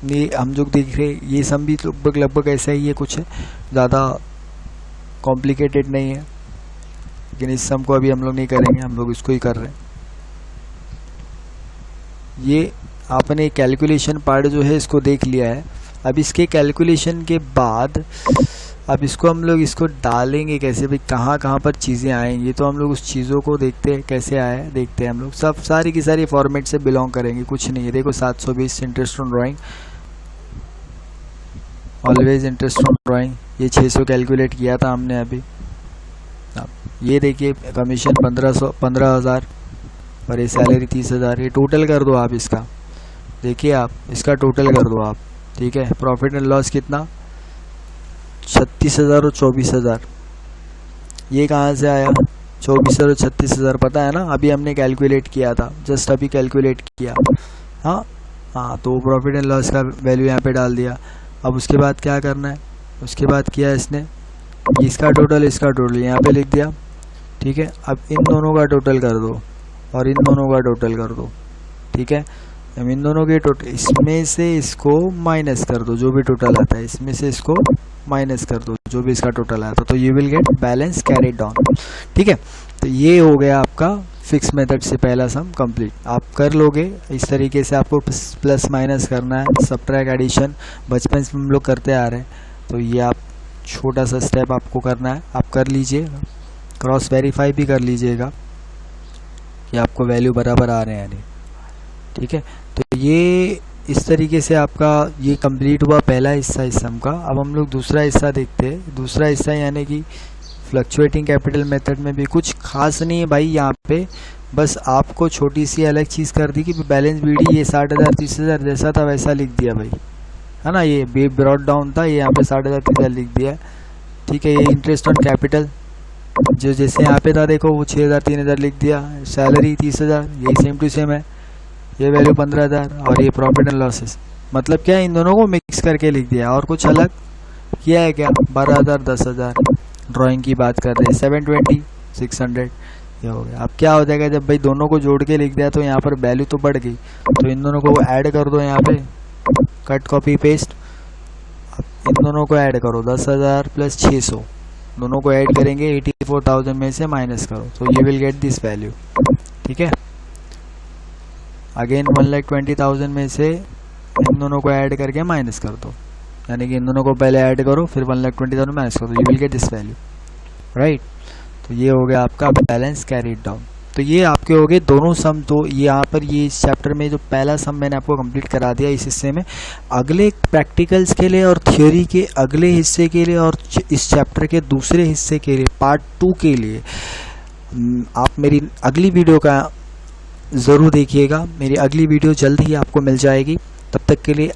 ये हम जो देख रहे हैं, ये सम भी लगभग ऐसा ही है, कुछ ज़्यादा कॉम्प्लिकेटेड नहीं है, लेकिन इस सम को अभी हम लोग नहीं करेंगे, हम लोग इसको ही कर रहे हैं। ये आपने कैलकुलेशन पार्ट जो है इसको देख लिया है, अब इसके कैलकुलेशन के बाद अब इसको हम लोग इसको डालेंगे कैसे भाई, कहाँ कहाँ पर चीज़ें आएंगी, तो हम लोग उस चीज़ों को देखते हैं कैसे आए, देखते हैं हम लोग। सब सारी की सारी फॉर्मेट से बिलोंग करेंगे, कुछ नहीं है। देखो 720 interest on drawing, always interest on drawing, ये 600 कैलकुलेट किया था हमने अभी। अब ये देखिए कमीशन 15,000 और ये सैलरी 30,000। ये टोटल कर दो आप इसका, देखिए आप इसका टोटल कर दो आप, ठीक है। प्रॉफिट एंड लॉस कितना, 36,000 और 24,000। ये कहाँ से आया, 24,000 और 36,000, पता है ना, अभी हमने कैलकुलेट किया था, जस्ट अभी कैलकुलेट किया। हाँ, तो प्रॉफिट एंड लॉस का वैल्यू यहाँ पे डाल दिया। अब उसके बाद क्या करना है, उसके बाद किया इसने, इसका टोटल यहाँ पे लिख दिया, ठीक है। अब इन दोनों का टोटल कर दो और इन दोनों का टोटल कर दो, ठीक है। अब इन दोनों के टोटल, इसमें से इसको माइनस कर दो, जो भी टोटल आता है इसमें से इसको माइनस कर दो, जो भी इसका टोटल आया तो you will get balance carried down, ठीक है। तो ये हो गया आपका फिक्स मेथड से पहला सम कंप्लीट। आप कर लोगे इस तरीके से, आपको प्लस माइनस करना है, सबट्रैक्ट एडिशन बचपन से हम लोग करते आ रहे हैं, तो ये आप छोटा सा स्टेप आपको करना है, आप कर लीजिए, क्रॉस वेरीफाई भी कर लीजिएगा कि आपको वैल्यू बराबर आ रहे हैं यानी, ठीक है। तो ये इस तरीके से आपका ये कंप्लीट हुआ पहला हिस्सा इस सम का। अब हम लोग दूसरा हिस्सा देखते हैं। दूसरा हिस्सा यानी कि फ्लक्चुएटिंग कैपिटल मेथड में भी कुछ खास नहीं है भाई, यहाँ पे बस आपको छोटी सी अलग चीज़ कर दी कि बैलेंस बीडी ये 60,000 30,000 जैसा था वैसा लिख दिया भाई, है ना। ये बी ब्रॉट डाउन था, ये यहाँ पे 60,000 30,000 लिख दिया, ठीक है। ये इंटरेस्ट ऑन कैपिटल जो जैसे यहाँ पे था देखो वो 6,000 3,000 लिख दिया, सैलरी 30,000 यही सेम टू सेम है, ये वैल्यू 15,000 और ये प्रॉफिट एंड लॉसेस, मतलब क्या इन दोनों को मिक्स करके लिख दिया। और कुछ अलग किया है क्या, 12,000 10,000, ड्राइंग की बात कर रहे हैं 720 600, ये हो गया। अब क्या हो जाएगा जब भाई दोनों को जोड़ के लिख दिया तो यहाँ पर वैल्यू तो बढ़ गई, तो इन दोनों को ऐड कर दो यहाँ पे, कट कॉपी पेस्ट। अब इन दोनों को ऐड करो, 10,000 प्लस 600, दोनों को ऐड करेंगे 84,000 में से माइनस करो, तो you will get this value, ठीक है। अगेन 1,20,000 में से इन दोनों को ऐड करके माइनस कर दो, यानी कि इन दोनों को पहले ऐड करो फिर 1,20,000 माइनस कर दो, you will get this value, right. तो ये हो गया आपका बैलेंस कैरिड डाउन। तो ये आपके हो गए दोनों सम। तो ये यहाँ पर ये इस चैप्टर में जो पहला सम मैंने आपको कंप्लीट करा दिया इस हिस्से में। अगले प्रैक्टिकल्स के लिए और थ्योरी के अगले हिस्से के लिए और इस चैप्टर के दूसरे हिस्से के लिए पार्ट 2 के लिए आप मेरी अगली वीडियो का ज़रूर देखिएगा। मेरी अगली वीडियो जल्द ही आपको मिल जाएगी। तब तक के लिए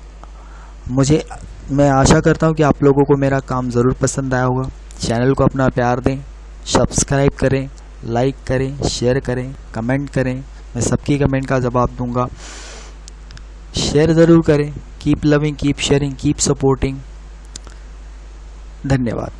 मैं आशा करता हूँ कि आप लोगों को मेरा काम ज़रूर पसंद आया होगा। चैनल को अपना प्यार दें, सब्सक्राइब करें, लाइक करें, शेयर करें, कमेंट करें। मैं सबकी कमेंट का जवाब दूंगा। शेयर ज़रूर करें। Keep loving, keep sharing, keep supporting. धन्यवाद।